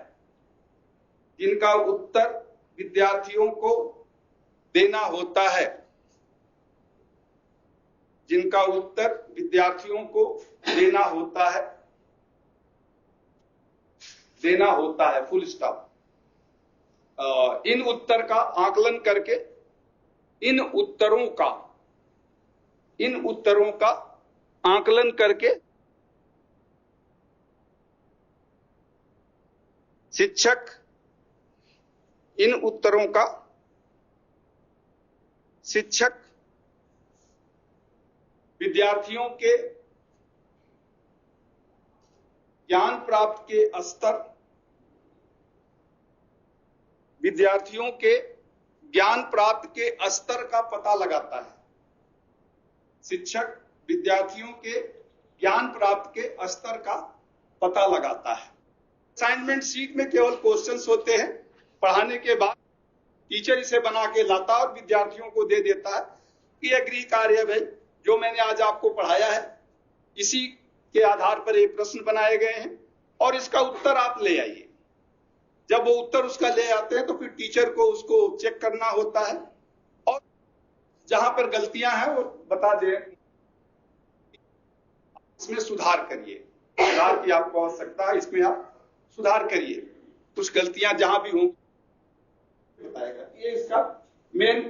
Full stop. इन उत्तरों का आकलन करके शिक्षक विद्यार्थियों के ज्ञान प्राप्त ज्ञान प्राप्त के स्तर का पता लगाता है। शिक्षक विद्यार्थियों के ज्ञान प्राप्त के स्तर का पता लगाता है। असाइनमेंट शीट में केवल क्वेश्चंस होते हैं। पढ़ाने के बाद टीचर इसे बना के लाता और विद्यार्थियों को दे देता है कि यह गृह कार्य है भाई, जो मैंने आज आपको पढ़ाया है इसी के आधार पर एक प्रश्न बनाए गए हैं और इसका उत्तर आप ले आइए। जब वो उत्तर उसका ले आते हैं तो फिर टीचर को उसको चेक करना होता है और जहां पर गलतियां हैं वो बता दे, इसमें सुधार करिए, सुधार की आपको आवश्यकता है, इसमें आप सुधार करिए, कुछ गलतियां जहां भी हों बताएगा। ये इसका मेन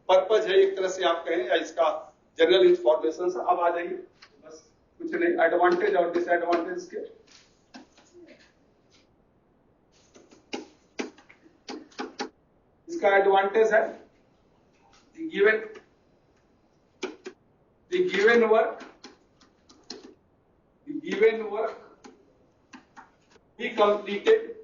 पर्पज है, एक तरह से आप कहें, या इसका जनरल इंफॉर्मेशन। अब आ जाइए, बस कुछ नहीं, एडवांटेज और डिसएडवांटेज के। इसका एडवांटेज है given work be completed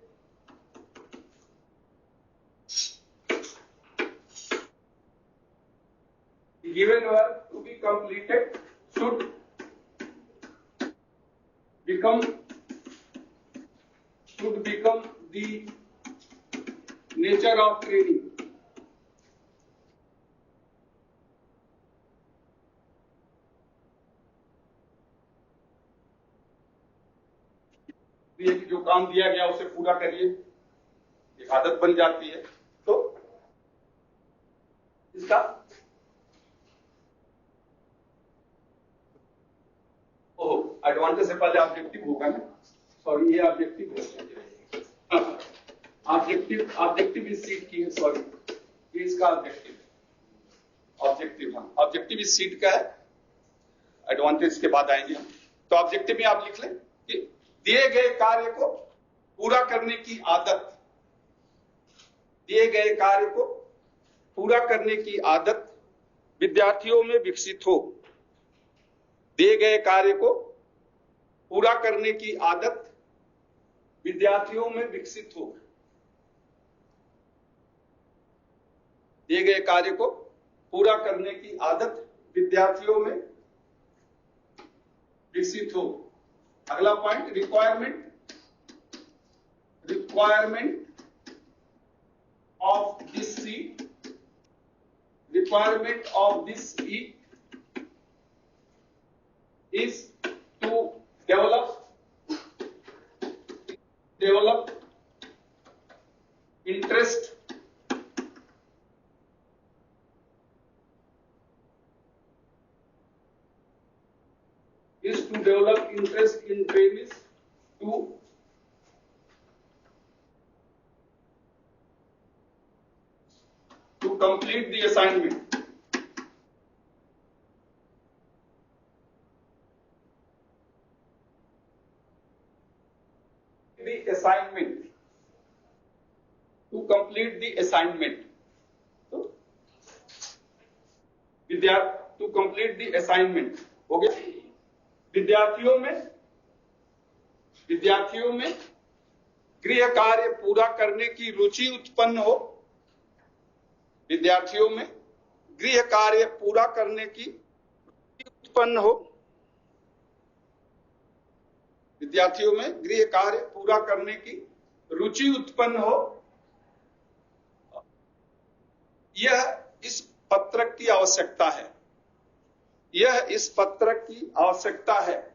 given work to be completed should become the nature of training. जो काम दिया गया उसे पूरा करिए, एक आदत बन जाती है। तो इसका एडवांटेज से पहले ऑब्जेक्टिव होगा ना, सॉरी ये ऑब्जेक्टिव है, ऑब्जेक्टिव इस सीट की है, सॉरी ये इसका ऑब्जेक्टिव हाँ, ऑब्जेक्टिव इस सीट का है, एडवांटेज के बाद आएंगे हम। तो ऑब्जेक्टिव में आप लिख लें कि दिए गए कार्य को पूरा करने की आदत, दिए गए कार्य को पूरा करने की आदत विद्यार्थियों में विकसित हो। दिए गए कार्य को पूरा करने की आदत विद्यार्थियों में विकसित हो। दिए गए कार्य को पूरा करने की आदत विद्यार्थियों में विकसित हो। अगला point, requirement of this seat, requirement of this seat is to develop interest in trainees to complete the assignment. To complete the assignment. तो to complete the assignment हो गया। विद्यार्थियों में गृह कार्य पूरा करने की रुचि उत्पन्न हो। विद्यार्थियों में गृह कार्य पूरा करने की रुचि उत्पन्न हो। विद्यार्थियों में गृह कार्य पूरा करने की रुचि उत्पन्न हो। यह इस पत्रक की आवश्यकता है। यह इस पत्रक की आवश्यकता है।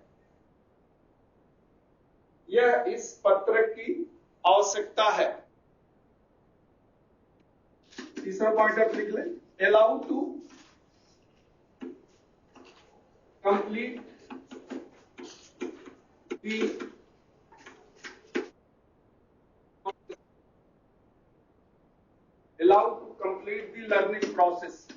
यह इस पत्रक की आवश्यकता है। तीसरा पॉइंट आप लिख लें, allow to complete the learning process.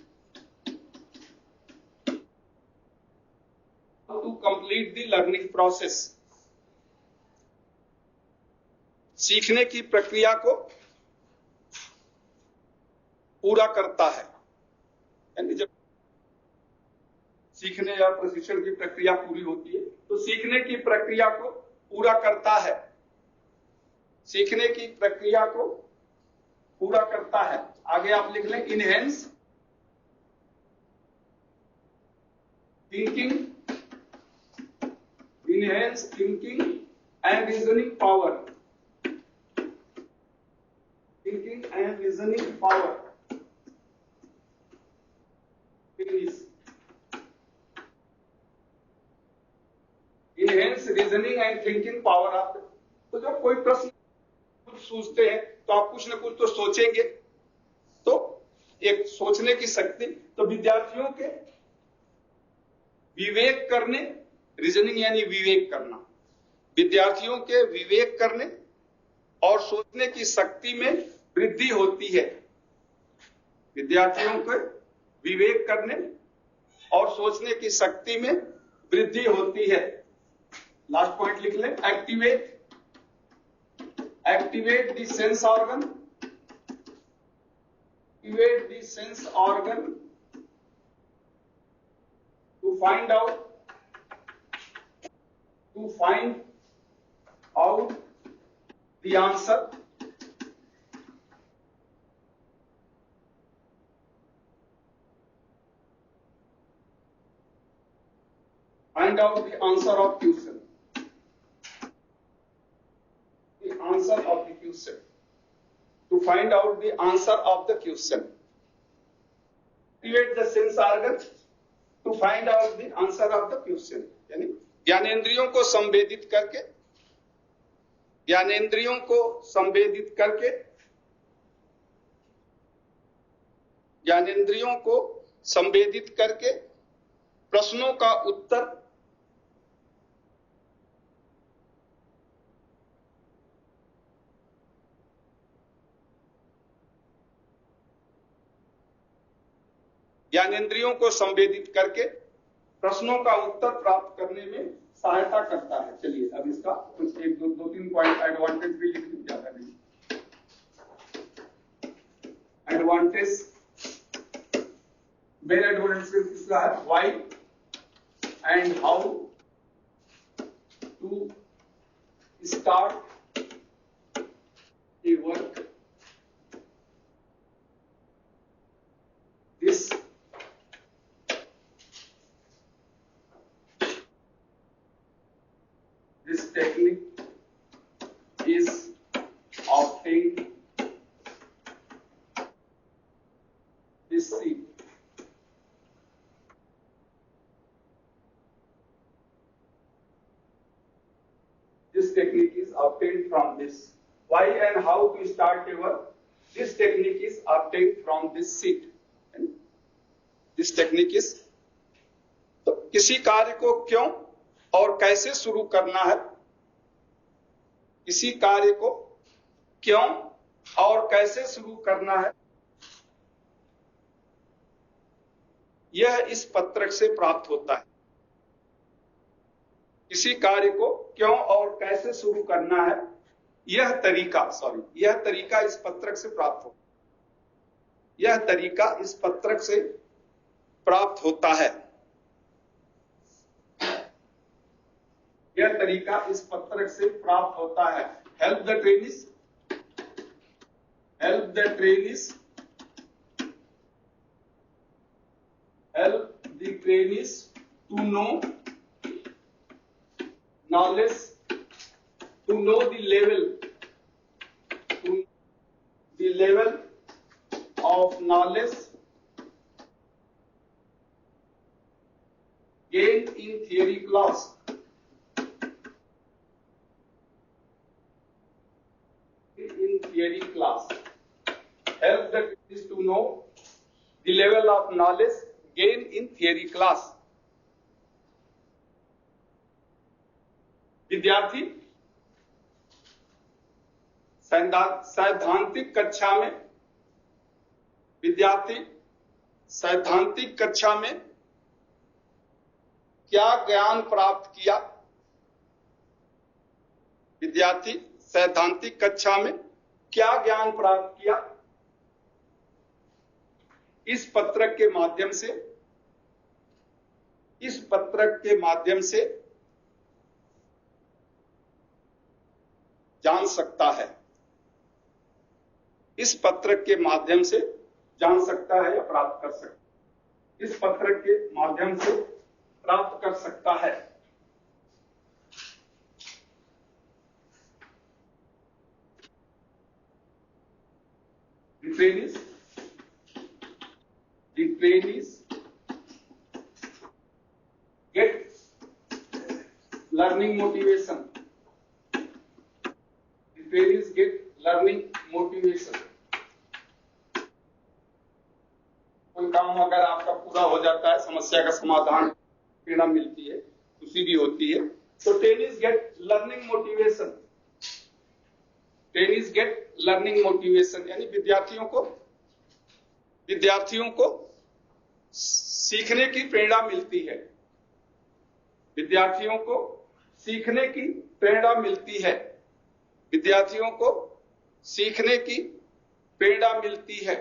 To complete the learning process. सीखने की प्रक्रिया को पूरा करता है। यानी जब सीखने या प्रशिक्षण की प्रक्रिया पूरी होती है तो सीखने की प्रक्रिया को पूरा करता है। सीखने की प्रक्रिया को पूरा करता है। आगे आप लिख लें enhance thinking, enhance thinking and reasoning power, thinking and reasoning power, finish, enhance reasoning and thinking power आप तो जब कोई प्रश्न कुछ सोचते हैं तो आप कुछ न कुछ तो सोचेंगे, तो एक सोचने की शक्ति, तो विद्यार्थियों के विवेक करने, रीजनिंग यानी विवेक करना, विद्यार्थियों के विवेक करने और सोचने की शक्ति में वृद्धि होती है। विद्यार्थियों के विवेक करने और सोचने की शक्ति में वृद्धि होती है। लास्ट पॉइंट लिख लें, activate the sense organ, activate the sense organ to find out the answer, find out the answer of question, the answer of the question, to find out the answer of the question, activate the sense organ to find out the answer of the question, यानी ज्ञानेंद्रियों को संवेदित करके, ज्ञानेंद्रियों को संवेदित करके, ज्ञानेंद्रियों को संवेदित करके प्रश्नों का उत्तर ज्ञानेंद्रियों को संवेदित करके प्रश्नों का उत्तर प्राप्त करने में सहायता करता है। चलिए अब इसका कुछ एक दो तीन पॉइंट एडवांटेज भी लिख लीजिए, ज्यादा नहीं। एडवांटेज, मेन एडवांटेज इसका है why and how to start a work, this technique is obtained, this seed, this technique is obtained from this. Why and how to start a work? This technique is obtained from this seed. This technique is, तो किसी कार्य को क्यों और कैसे शुरू करना है, किसी कार्य को क्यों और कैसे शुरू करना है, यह इस पत्रक से प्राप्त होता है। किसी कार्य को क्यों और कैसे शुरू करना है, यह तरीका इस पत्रक से प्राप्त होता है, यह तरीका इस पत्रक से प्राप्त होता है, यह तरीका इस पत्रक से प्राप्त होता है। Help the trainees to know knowledge, to know the level of knowledge gained in theory class. Help the students to know the level of knowledge gained in theory class. विद्यार्थी सैद्धांतिक कक्षा में क्या ज्ञान प्राप्त किया, विद्यार्थी सैद्धांतिक कक्षा में क्या ज्ञान प्राप्त किया, इस पत्रक के माध्यम से जान सकता है, इस पत्रक के माध्यम से जान सकता है या प्राप्त कर सकता है, इस पत्र के माध्यम से प्राप्त कर सकता है। The trainees get learning motivation. The trainees get learning motivation. कोई काम अगर आपका पूरा हो जाता है, समस्या का समाधान, प्रेरणा मिलती है, खुशी भी होती है, तो trainees gate learning motivation. Trainees gate learning motivation यानी विद्यार्थियों को सीखने की प्रेरणा मिलती है। विद्यार्थियों को सीखने की प्रेरणा मिलती है। विद्यार्थियों को सीखने की प्रेरणा मिलती है।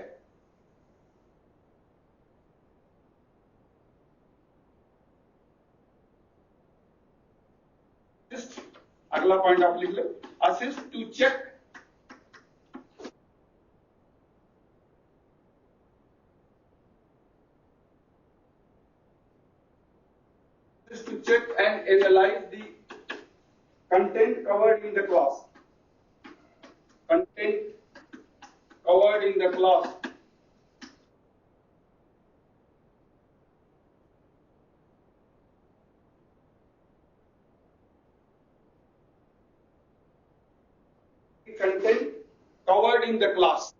अगला पॉइंट आप लिख लो, assist to check and analyze the content covered in the class. Content covered in the class. Content covered in the class.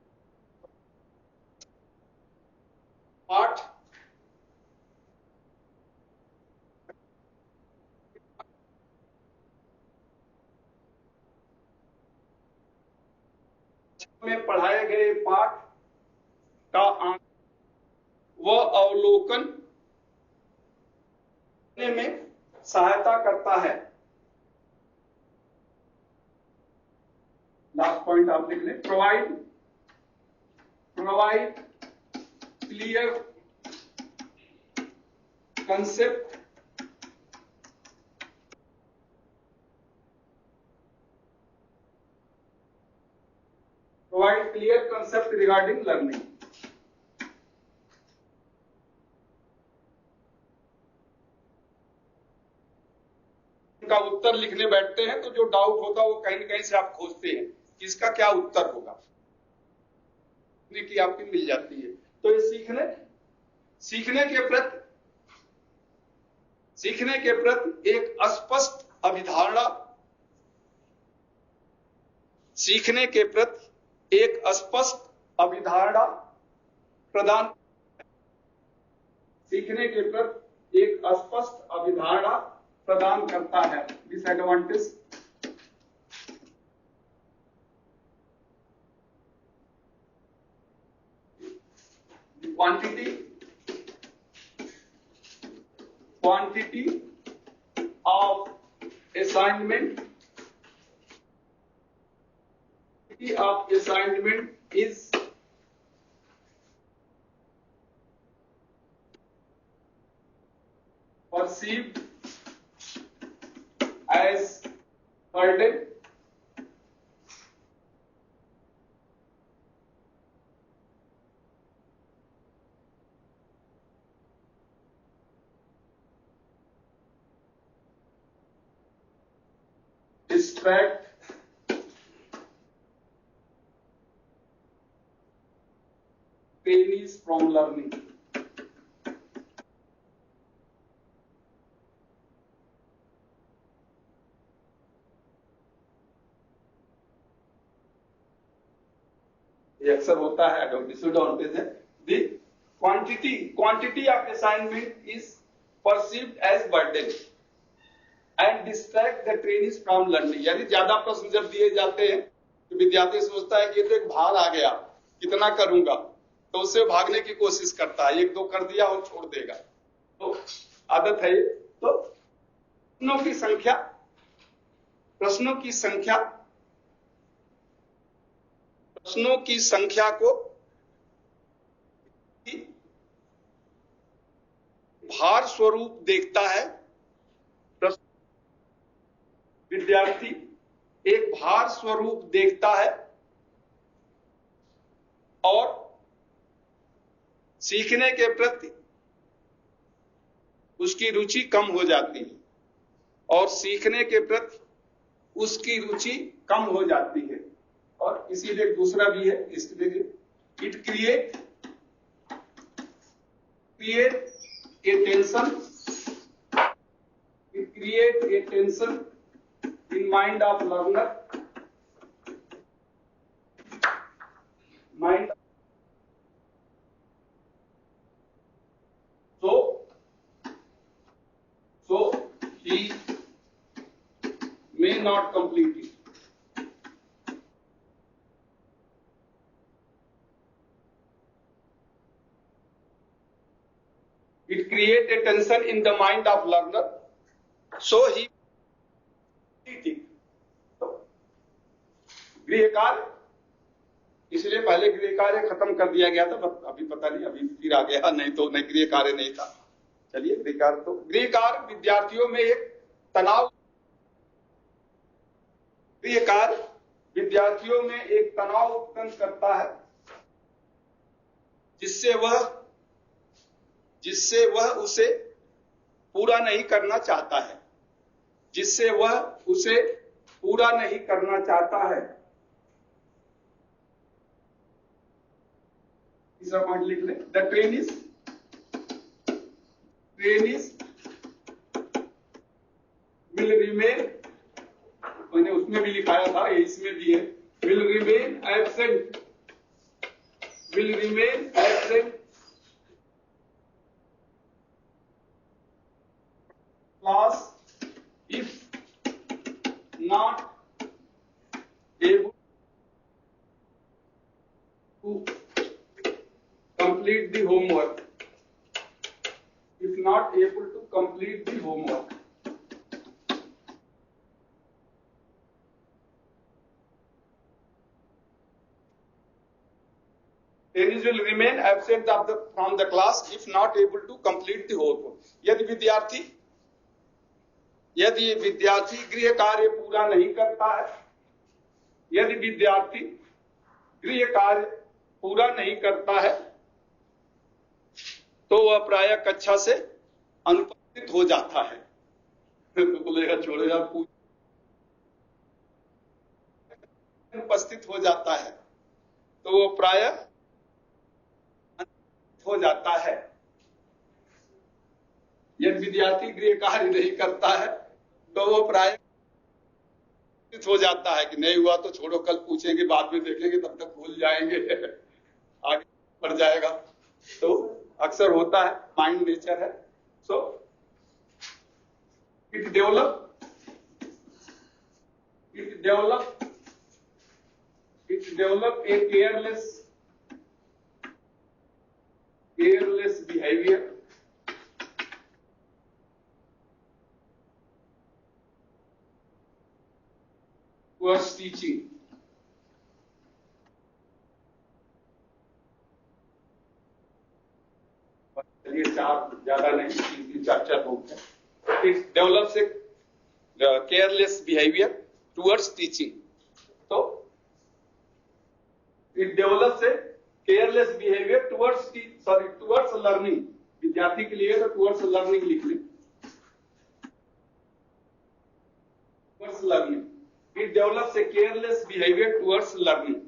Part में पढ़ाए गए पाठ का व अवलोकन करने में सहायता करता है। लास्ट पॉइंट आप लिख लें, provide clear concept provide clear concept regarding learning. का उत्तर लिखने बैठते हैं तो जो डाउट होता है वो कहीं न कहीं से आप खोजते हैं कि इसका क्या उत्तर होगा, की आपकी मिल जाती है। तो ये सीखने के प्रति एक स्पष्ट अभिधारणा, सीखने के प्रति एक स्पष्ट अभिधारणा प्रदान, सीखने के प्रति एक स्पष्ट अभिधारणा प्रदान करता है। Disadvantage, quantity of assignment of assignment is perceived as burden. Distract trainees from learning. ये अक्सर होता है, डिसएडवांटेज है। The quantity of assignment is perceived as burden and distract the trainees from learning. यानी ज्यादा प्रश्न जब दिए जाते हैं तो विद्यार्थी सोचता है कि ये तो एक भार आ गया, कितना करूंगा, तो उससे भागने की कोशिश करता है, एक दो कर दिया और छोड़ देगा, तो आदत है ये। तो प्रश्नों की संख्या को भार स्वरूप देखता है। विद्यार्थी एक भार स्वरूप देखता है और सीखने के प्रति उसकी रुचि कम हो जाती है, और सीखने के प्रति उसकी रुचि कम हो जाती है। और इसीलिए दूसरा भी है, इसलिए it create a tension, it create a tension in mind of learner, mind, so he may not complete it. It create a tension in the mind of learner, so he गृह कार्य, इसलिए पहले गृह कार्य खत्म कर दिया गया था, अभी पता नहीं अभी फिर आ गया, नहीं तो नहीं गृह कार्य नहीं था। चलिए गृह कार्य, तो गृह कार्य विद्यार्थियों में एक तनाव, गृह कार्य विद्यार्थियों में एक तनाव उत्पन्न करता है, जिससे वह उसे पूरा नहीं करना चाहता है, जिससे वह उसे पूरा नहीं करना चाहता है। तीसरा पॉइंट लिख लें, द ट्रेनिज विल रिमेन, मैंने उसमें भी लिखाया था, इसमें भी है, will remain absent class if not able to complete the homework, if not able to complete the homework. Tennis will remain absent from the class if not able to complete the homework. यदि विद्यार्थी गृह कार्य पूरा नहीं करता है, यदि विद्यार्थी गृह कार्य पूरा नहीं करता है, तो वह प्रायः कक्षा से अनुपस्थित हो जाता है। तो बोलेगा छोड़ो यार, अनुपस्थित हो जाता है, तो वो प्रायः हो जाता है। यदि विद्यार्थी गृह कार्य नहीं करता है, तो वो प्रायः हो जाता है कि नहीं हुआ तो छोड़ो, कल पूछेंगे, बाद में देखेंगे, तब तक भूल जाएंगे, आगे बढ़ जाएगा। तो अक्सर होता है, माइंड नेचर है। So it develop a careless behaviour, towards teaching. चलिए चार ज्यादा नहीं, 3-4 बुक है। It develops a careless behavior towards teaching. तो it develops a careless behavior towards learning. विद्यार्थी के लिए तो towards learning लिख लें, towards learning. It develops a careless behavior towards learning.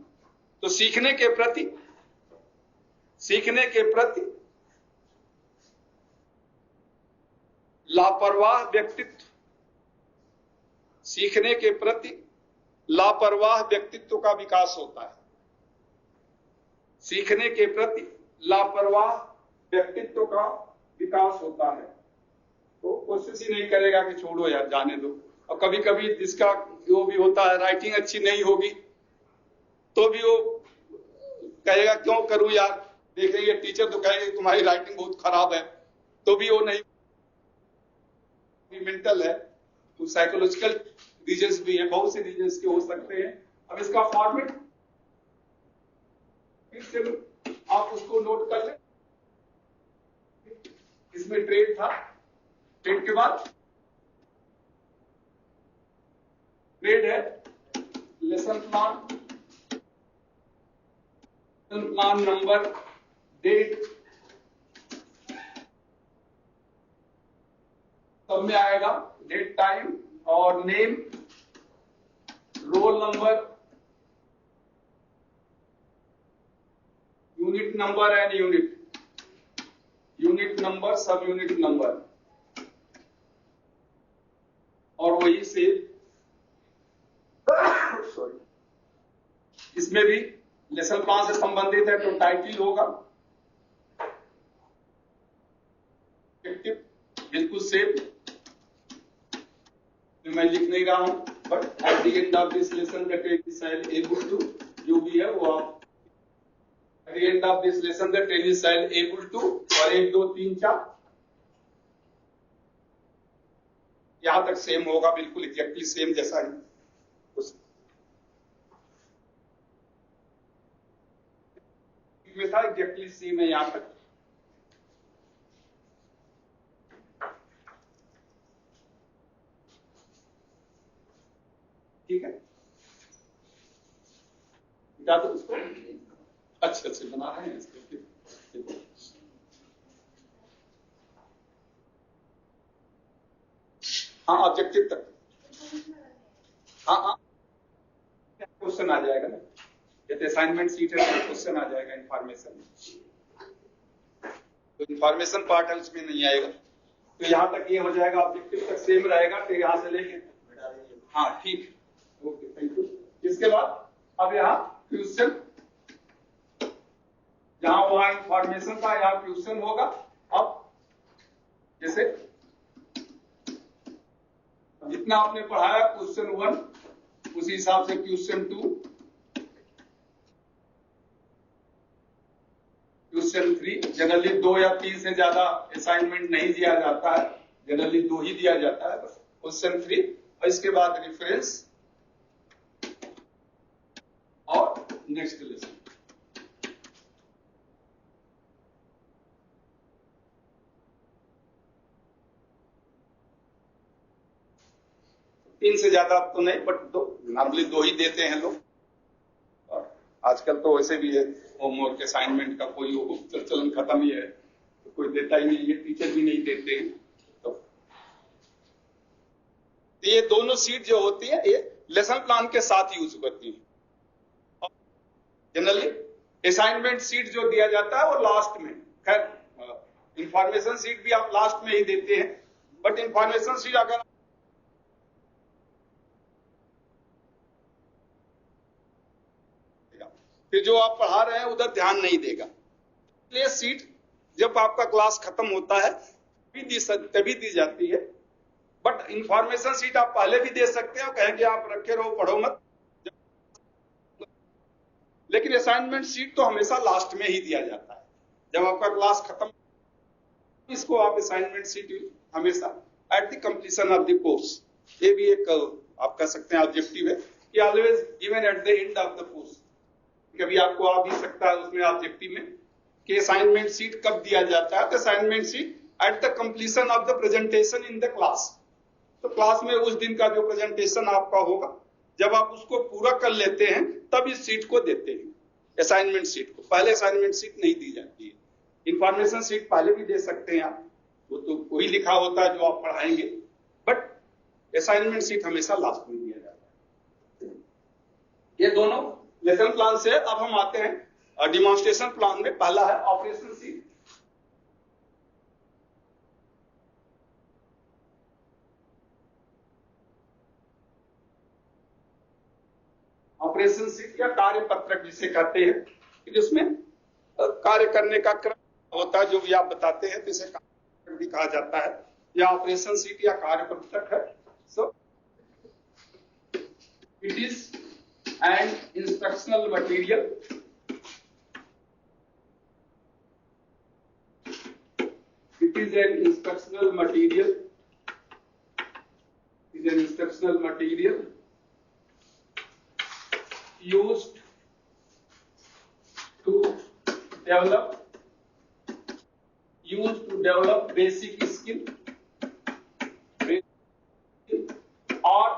तो सीखने के प्रति लापरवाह व्यक्तित्व, सीखने के प्रति लापरवाह व्यक्तित्व का विकास होता है। सीखने के प्रति लापरवाह व्यक्तित्व का विकास होता है। तो कोशिश ही नहीं करेगा कि छोड़ो यार, जाने दो। और कभी कभी जिसका वो भी होता है, राइटिंग अच्छी नहीं होगी तो भी वो कहेगा क्यों करूं यार, देखेंगे टीचर तो कहेंगे तुम्हारी राइटिंग बहुत खराब है, तो भी वो नहीं, मेंटल है, तो साइकोलॉजिकल रीजंस भी है, बहुत से रीजंस के हो सकते हैं। अब इसका फॉर्मेट फिर से आप उसको नोट कर लें। इसमें ट्रेड था, ट्रेड के बाद ट्रेड है लेसन प्लान नंबर, डेट, सब में आएगा, डेट टाइम और name, roll number, unit number and unit number, सब यूनिट नंबर, और वही से सॉरी, इसमें भी लेसन प्लान से संबंधित है तो टाइटल होगा, बिल्कुल सेम, मैं लिख नहीं रहा हूं, but at the end of this lesson that training able to, जो भी है वो आप at the end of this lesson that training able to, और 1 2 3 4 यहां तक सेम होगा, बिल्कुल एग्जैक्टली सेम जैसा ही में था, एग्जैक्टली सेम है यहां तक। ठीक है, बता दो उसको, अच्छे अच्छे बना रहे हैं इसको। हाँ, ऑब्जेक्टिव तक, हाँ क्वेश्चन आ जाएगा ना, जैसे असाइनमेंट सीट है तो क्वेश्चन आ जाएगा इंफॉर्मेशन, तो इंफॉर्मेशन पार्ट है उसमें नहीं आएगा, तो यहां तक ये हो जाएगा, ऑब्जेक्टिव तक सेम रहेगा, तो यहां से लेके, हाँ ठीक, ओके थैंक यू। इसके बाद अब यहाँ क्वेश्चन, जहां वहां इंफॉर्मेशन था यहाँ क्वेश्चन होगा। अब जैसे जितना आपने पढ़ाया क्वेश्चन 1 उसी हिसाब से क्वेश्चन 2, क्वेश्चन 3, जनरली 2 या 3 से ज्यादा असाइनमेंट नहीं दिया जाता है, जनरली 2 ही दिया जाता है बस, क्वेश्चन 3, और इसके बाद रेफरेंस और नेक्स्ट लेसन। तीन से ज्यादा तो नहीं, बट नॉर्मली 2 ही देते हैं लोग, और आजकल तो वैसे भी है होमवर्क असाइनमेंट का कोई चलन खत्म ही है, तो कोई देता ही नहीं है, टीचर भी नहीं देते हैं। तो ये दोनों सीट जो होती है ये लेसन प्लान के साथ यूज करती है। जनरली असाइनमेंट सीट जो दिया जाता है वो लास्ट में, खैर इंफॉर्मेशन सीट भी आप लास्ट में ही देते हैं, बट इंफॉर्मेशन सीट अगर फिर जो आप पढ़ा रहे हैं उधर ध्यान नहीं देगा, इसलिए सीट जब आपका क्लास खत्म होता है तभी दी जाती है, बट इंफॉर्मेशन सीट आप पहले भी दे सकते हैं और कहेंगे आप रखे रहो पढ़ो मत, लेकिन असाइनमेंट सीट तो हमेशा लास्ट में ही दिया जाता है जब आपका क्लास खत्म, इसको आप असाइनमेंट सीट हमेशा at the completion of the course, ये भी एक आप कह सकते हैं ऑब्जेक्टिव है कि always given at the end of the course. कभी आपको आ भी सकता है उसमें ऑब्जेक्टिव में कि असाइनमेंट सीट कब दिया जाता है, तो assignment seat at the completion of the presentation in the class, तो क्लास में उस दिन का जो प्रेजेंटेशन आपका होगा जब आप उसको पूरा कर लेते हैं तब इस सीट को देते हैं, असाइनमेंट सीट को, पहले असाइनमेंट सीट नहीं दी जाती है। इंफॉर्मेशन सीट पहले भी दे सकते हैं आप, वो तो वही लिखा होता है जो आप पढ़ाएंगे, बट असाइनमेंट सीट हमेशा लास्ट में दिया जाता है। ये दोनों लेसन प्लान से अब हम आते हैं डिमॉन्स्ट्रेशन प्लान में। पहला है ऑपरेशन सीट, ऑपरेशन सीट या कार्य पत्रक जिसे कहते हैं, जिसमें कार्य करने का क्रम होता है, जो भी आप बताते हैं तो इसे कार्य पत्रक भी कहा जाता है, या ऑपरेशन सीट या कार्य पत्रक है। So it is and instructional material, it is an instructional material, used to develop basic skill or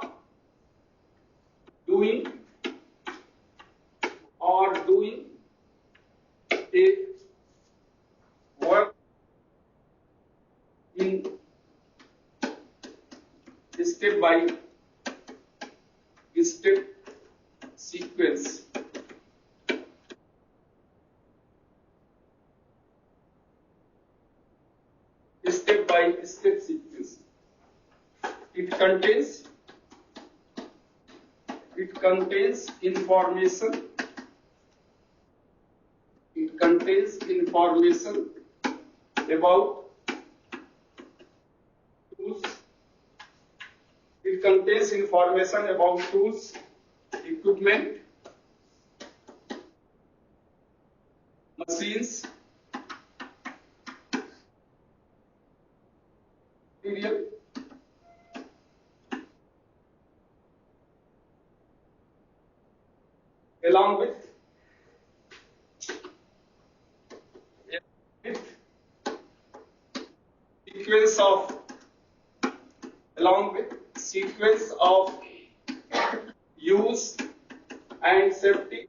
doing a work in step by step sequence. Step by step sequence. It contains information. It contains information about tools. It contains information about tools, equipment, machines, material, along with sequence of use and safety.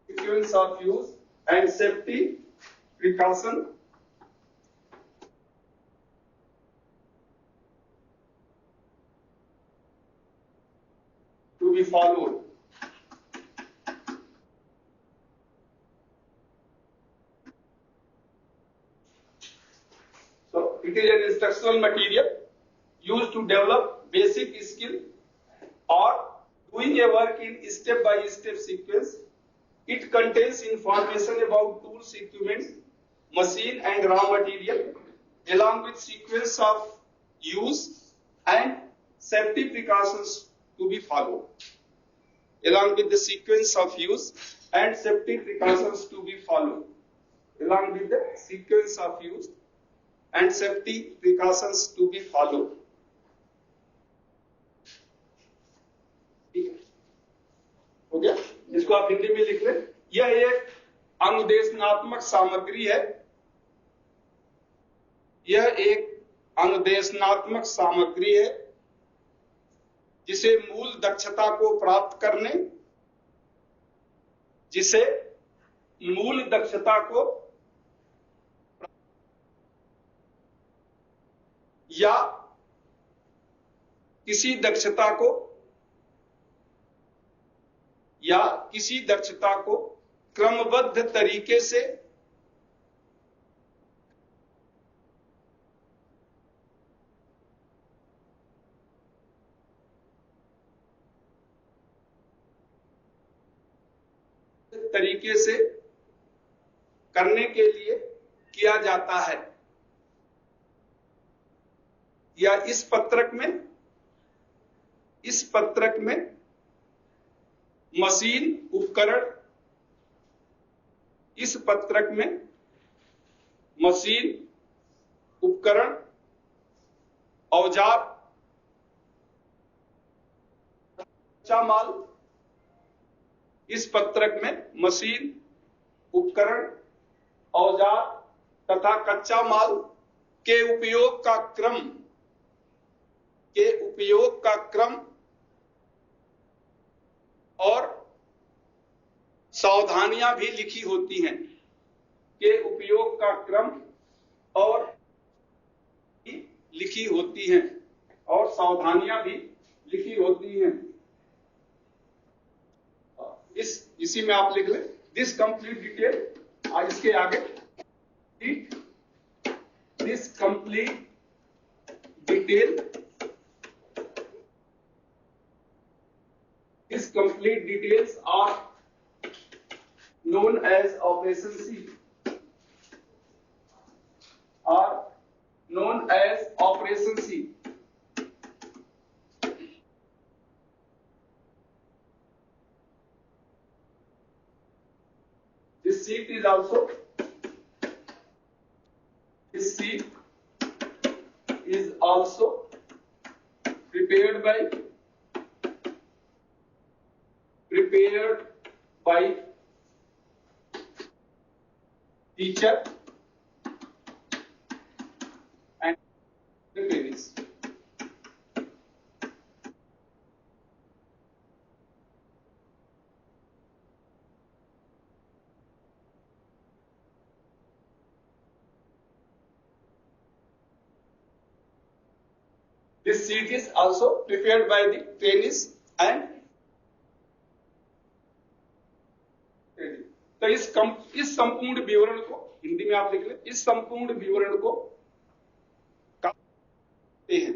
Sequence of use and safety precaution. To be followed. So it is an instructional material used to develop basic skill or doing a work in step-by-step sequence. It contains information about tools, equipment, machine and raw material along with sequence of use and safety precautions to be followed. Along with the sequence of use and safety precautions to be followed. Along with the sequence of use and safety precautions to be followed. हो गया? इसको आप हिंदी में लिख लें। यह एक अनुदेशनात्मक सामग्री है। यह एक अनुदेशनात्मक सामग्री है जिसे मूल दक्षता को प्राप्त करने, जिसे मूल दक्षता को या किसी दक्षता को क्रमबद्ध तरीके से करने के लिए किया जाता है। या इस पत्रक में मशीन उपकरण, इस पत्रक में मशीन उपकरण, औजार, कच्चा माल, इस पत्रक में मशीन उपकरण, औजार तथा कच्चा माल के उपयोग का क्रम और सावधानियां भी लिखी होती हैं। के उपयोग का क्रम और लिखी होती हैं और सावधानियां भी लिखी होती हैं। इसी में आप लिख लें दिस कंप्लीट डिटेल। इसके आगे this complete detail, these complete details are known as Operation C. Are known as Operation C. This sheet is also prepared by teacher and parents. This seat is also prepared by the trainees and तो इस संपूर्ण विवरण को हिंदी में आप लिख लें, इस संपूर्ण विवरण को हैं,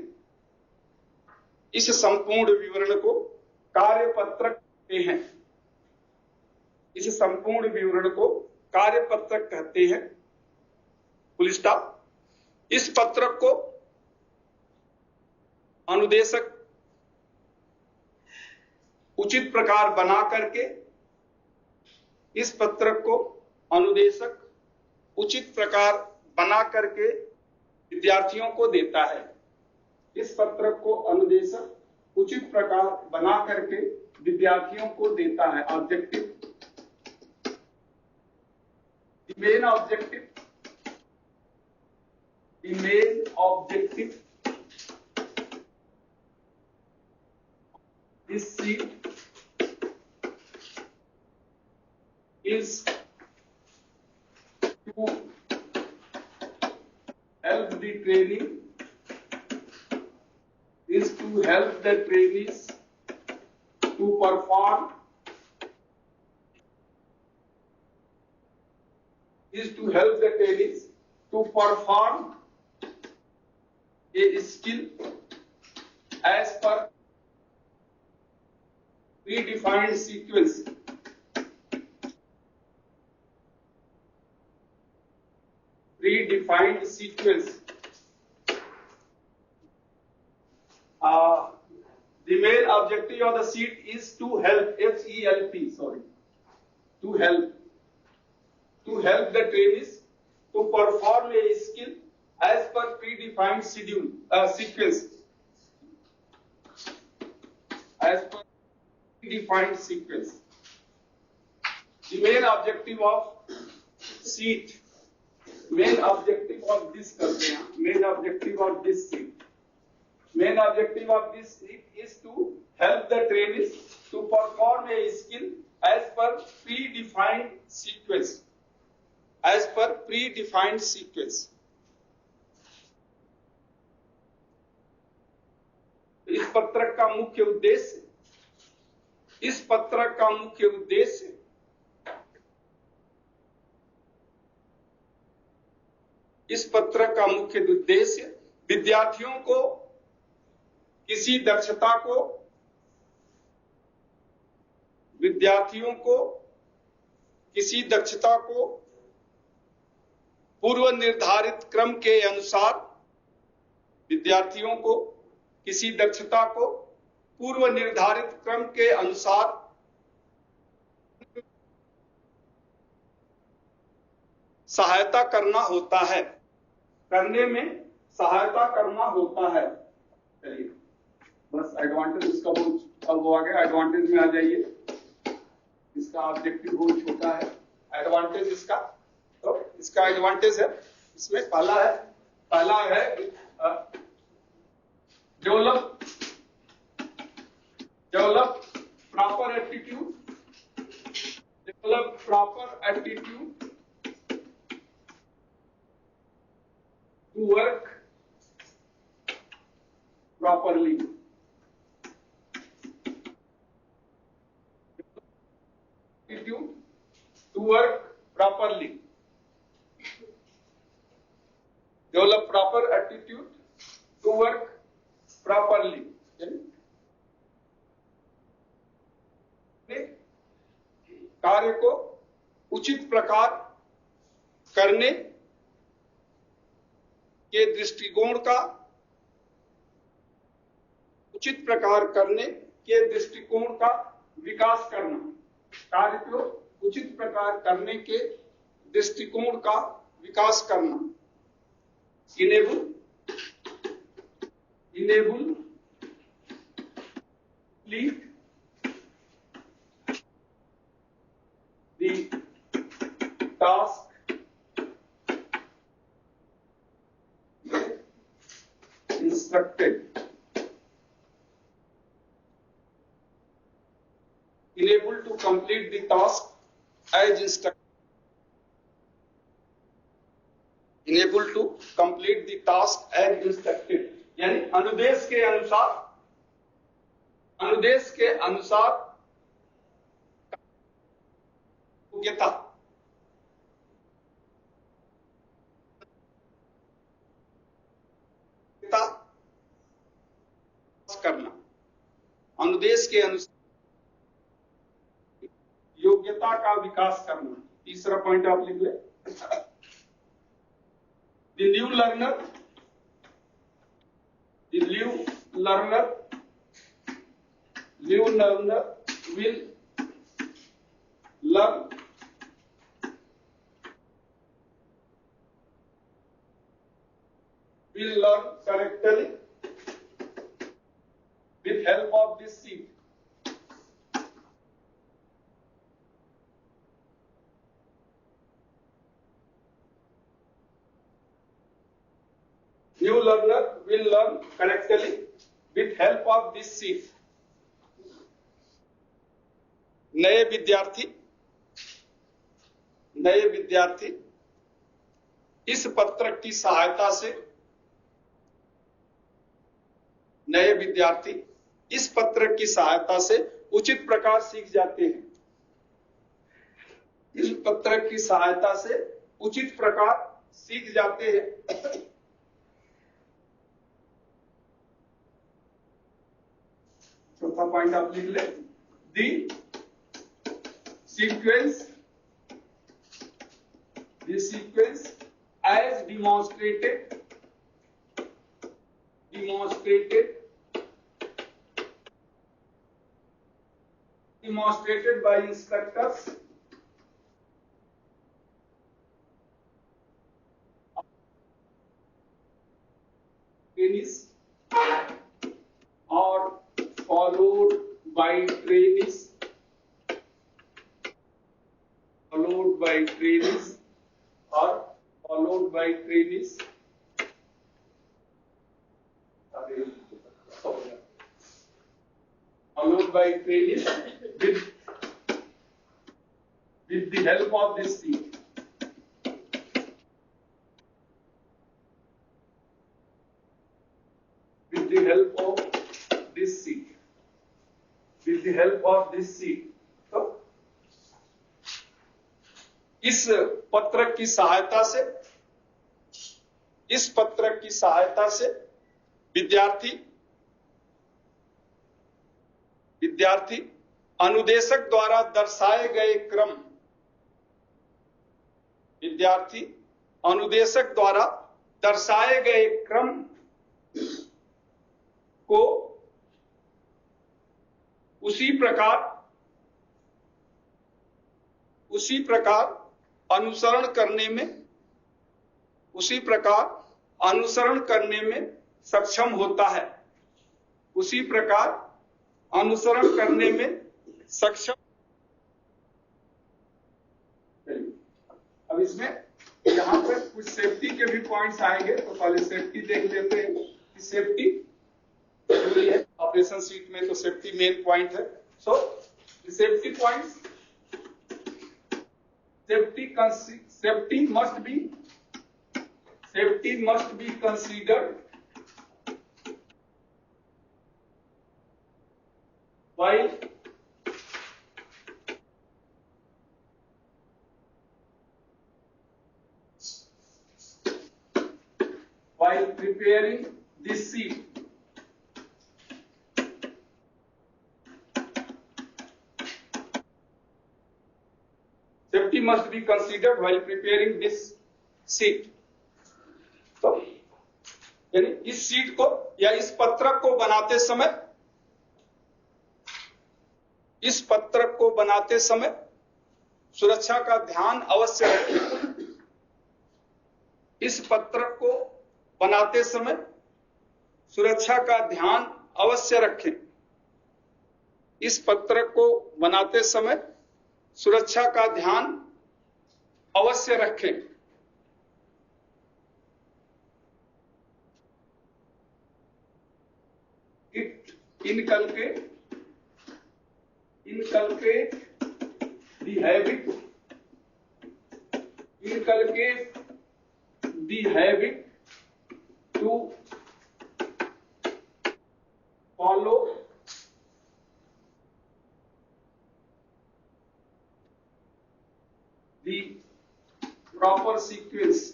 इस संपूर्ण विवरण को कार्यपत्रक कहते हैं, इस संपूर्ण विवरण को कार्यपत्रक कहते हैं, फुल स्टॉप। इस पत्रक को अनुदेशक उचित प्रकार बना करके, इस पत्रक को अनुदेशक उचित प्रकार बना करके विद्यार्थियों को देता है। इस पत्रक को अनुदेशक उचित प्रकार बना करके विद्यार्थियों को देता है। Objective, the main objective, the main objective this seat is to help the training, is to help the trainees to perform, is to help the trainees to perform a skill as per predefined sequence. Predefined sequence. The main objective of the seat is to help, H-E-L-P, sorry, to help the trainees to perform a skill as per predefined sequence, as per predefined sequence. The main objective of seat, main objective of this करते हैं, main objective of this seat, main objective of this seat is to help the trainees to perform a skill as per predefined sequence, as per predefined sequence. इस पत्रक का मुख्य उद्देश्य, इस पत्रक का मुख्य उद्देश्य इस पत्रक का मुख्य उद्देश्य विद्यार्थियों को किसी दक्षता को, विद्यार्थियों को किसी दक्षता को पूर्व निर्धारित क्रम के अनुसार, विद्यार्थियों को किसी दक्षता को पूर्व निर्धारित क्रम के अनुसार सहायता करना होता है, करने में सहायता करना होता है। चलिए बस एडवांटेज इसका बहुत अब वो आ गया, एडवांटेज में आ जाइए। इसका ऑब्जेक्टिव बहुत छोटा है, एडवांटेज इसका, तो इसका एडवांटेज है, इसमें पहला है develop proper attitude, develop proper attitude to work properly. Attitude to work properly. Develop proper attitude to work properly. कार्य को उचित प्रकार करने के दृष्टिकोण का, उचित प्रकार करने के दृष्टिकोण का विकास करना, कार्य को उचित प्रकार करने के दृष्टिकोण का विकास करना। Enable lead the task instructed, enabled to complete the task as instructed, enabled to complete the task as instructed, यानी अनुदेश के अनुसार योग्यता करना, अनुदेश के अनुसार योग्यता का विकास करना। तीसरा पॉइंट आप लिख ले। The new learner will learn correctly with help of this sheet. New learner will learn correctly with help of this sheet. नए विद्यार्थी इस पत्रक की सहायता से उचित प्रकार सीख जाते हैं। इस पत्रक की सहायता से उचित प्रकार सीख जाते हैं। चौथा पॉइंट आप लिख ले। The sequence as demonstrated by instructors or followed by trainees with the help of this sheet. With the help of this sheet. तो इस पत्रक की सहायता से विद्यार्थी अनुदेशक द्वारा दर्शाए गए क्रम को उसी प्रकार अनुसरण करने में सक्षम होता है। अब इसमें यहाँ पे कुछ सेफ्टी के भी पॉइंट्स आएंगे, तो पहले सेफ्टी देख लेते हैं कि सेफ्टी जरूरी है। ऑपरेशन शीट में तो सेफ्टी मेन पॉइंट है। सो safety points, safety must be considered while preparing this sheet. Safety must be considered while preparing this sheet. तो यानी इस शीट को या इस पत्रक को बनाते समय सुरक्षा का ध्यान अवश्य रखें। इस पत्रक को बनाते समय सुरक्षा का ध्यान अवश्य रखें। इस पत्रक को बनाते समय सुरक्षा का ध्यान अवश्य रखें। It inculcate the habit to follow the proper sequence.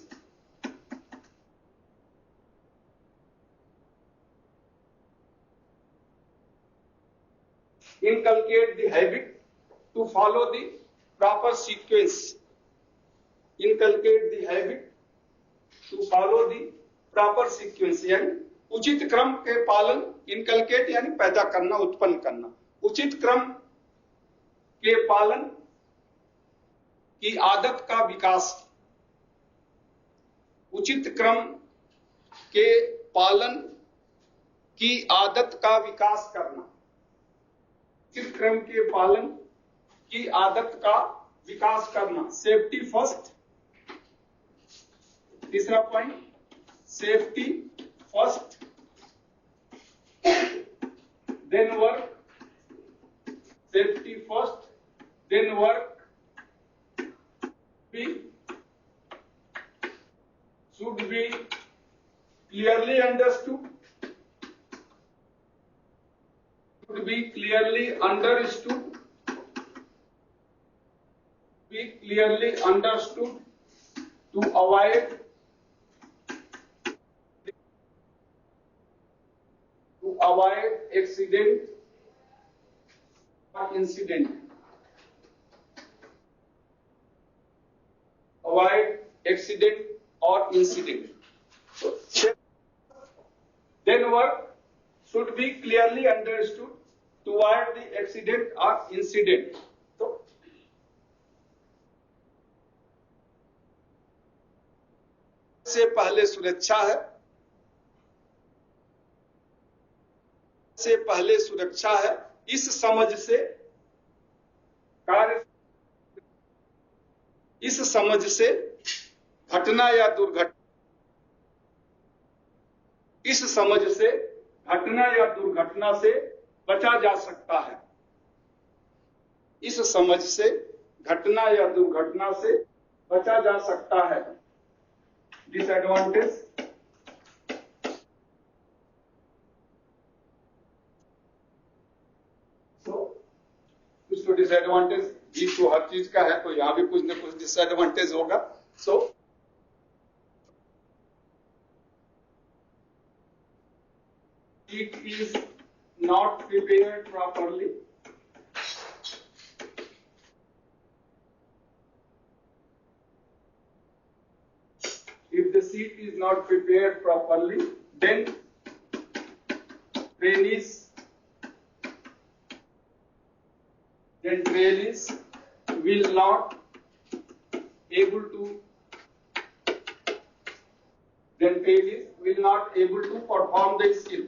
Inculcate the habit to follow the proper sequence. Inculcate the habit to follow the proper sequence, यानी उचित क्रम के पालन. इनकलकेट यानी पैदा करना, उत्पन्न करना. उचित क्रम के पालन की आदत का विकास. उचित क्रम के पालन की आदत का विकास करना. उचित क्रम के पालन की आदत का विकास करना. Safety first. तीसरा point, safety first, then work. Safety first, then work. Should be clearly understood. Should be clearly understood. Be clearly understood to avoid accident or incident. Avoid accident or incident. So, then work should be clearly understood to avoid the accident or incident. So, से पहले सुरक्षा है. से पहले सुरक्षा है. इस समझ से कार्य, इस समझ से घटना या दुर्घटना, इस समझ से घटना या दुर्घटना से बचा जा सकता है. इस समझ से घटना या दुर्घटना से बचा जा सकता है. डिसएडवांटेज. कुछ तो डिसएडवांटेज भी तो हर चीज का है, तो यहां भी कुछ न कुछ डिसएडवांटेज होगा. सो it is not prepared properly. If the seat is not prepared properly, then trainees will not able to perform the skill.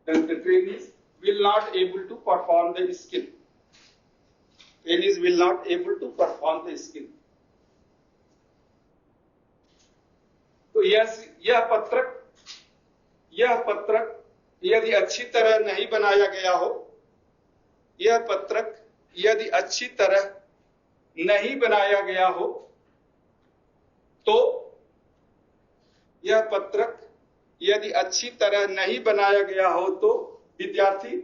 Then the trainees will not able to perform the skill. Trainees will not able to perform the skill. तो यह पत्रक यदि अच्छी तरह नहीं बनाया गया हो, यह पत्रक यदि अच्छी तरह नहीं बनाया गया हो, तो यह पत्रक यदि अच्छी तरह नहीं बनाया गया हो तो विद्यार्थी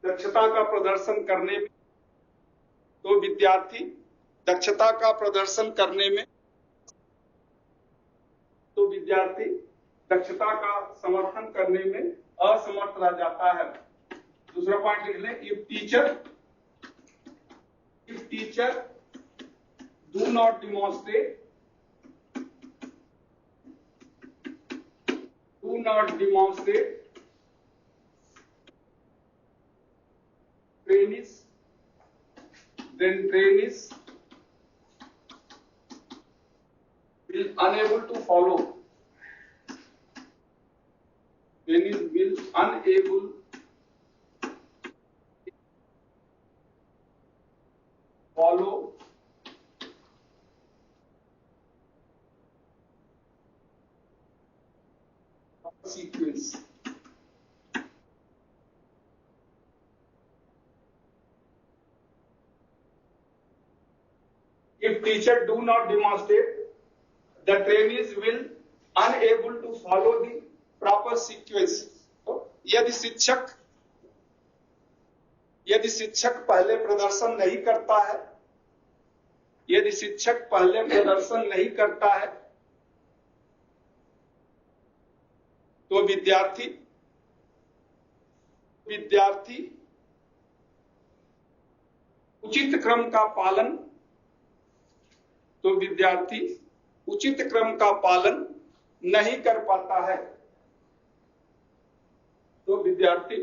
दक्षता का प्रदर्शन करने में, तो विद्यार्थी दक्षता का प्रदर्शन करने में, तो विद्यार्थी दक्षता का समर्थन करने में असमर्थ रह जाता है. दूसरा पॉइंट लिख लें. If teacher do not demonstrate trainees, then trainees will unable to follow. Trainees will unable follow sequence. If teacher do not demonstrate, the trainees will unable to follow the proper sequence. तो यदि शिक्षक पहले प्रदर्शन नहीं करता है, यदि शिक्षक पहले प्रदर्शन नहीं करता है, तो विद्यार्थी उचित क्रम का पालन नहीं कर पाता है, तो विद्यार्थी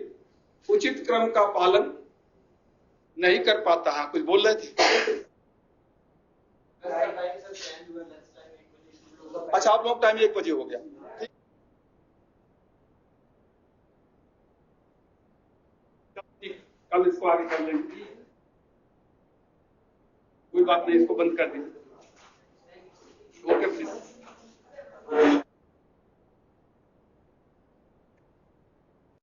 उचित क्रम का पालन नहीं कर पाता है। कुछ बोल रहे थे? अच्छा, आप लोग टाइम 1 बजे हो गया। कल इसको आगे कर लेंगे, कोई बात नहीं, इसको बंद कर देंगे।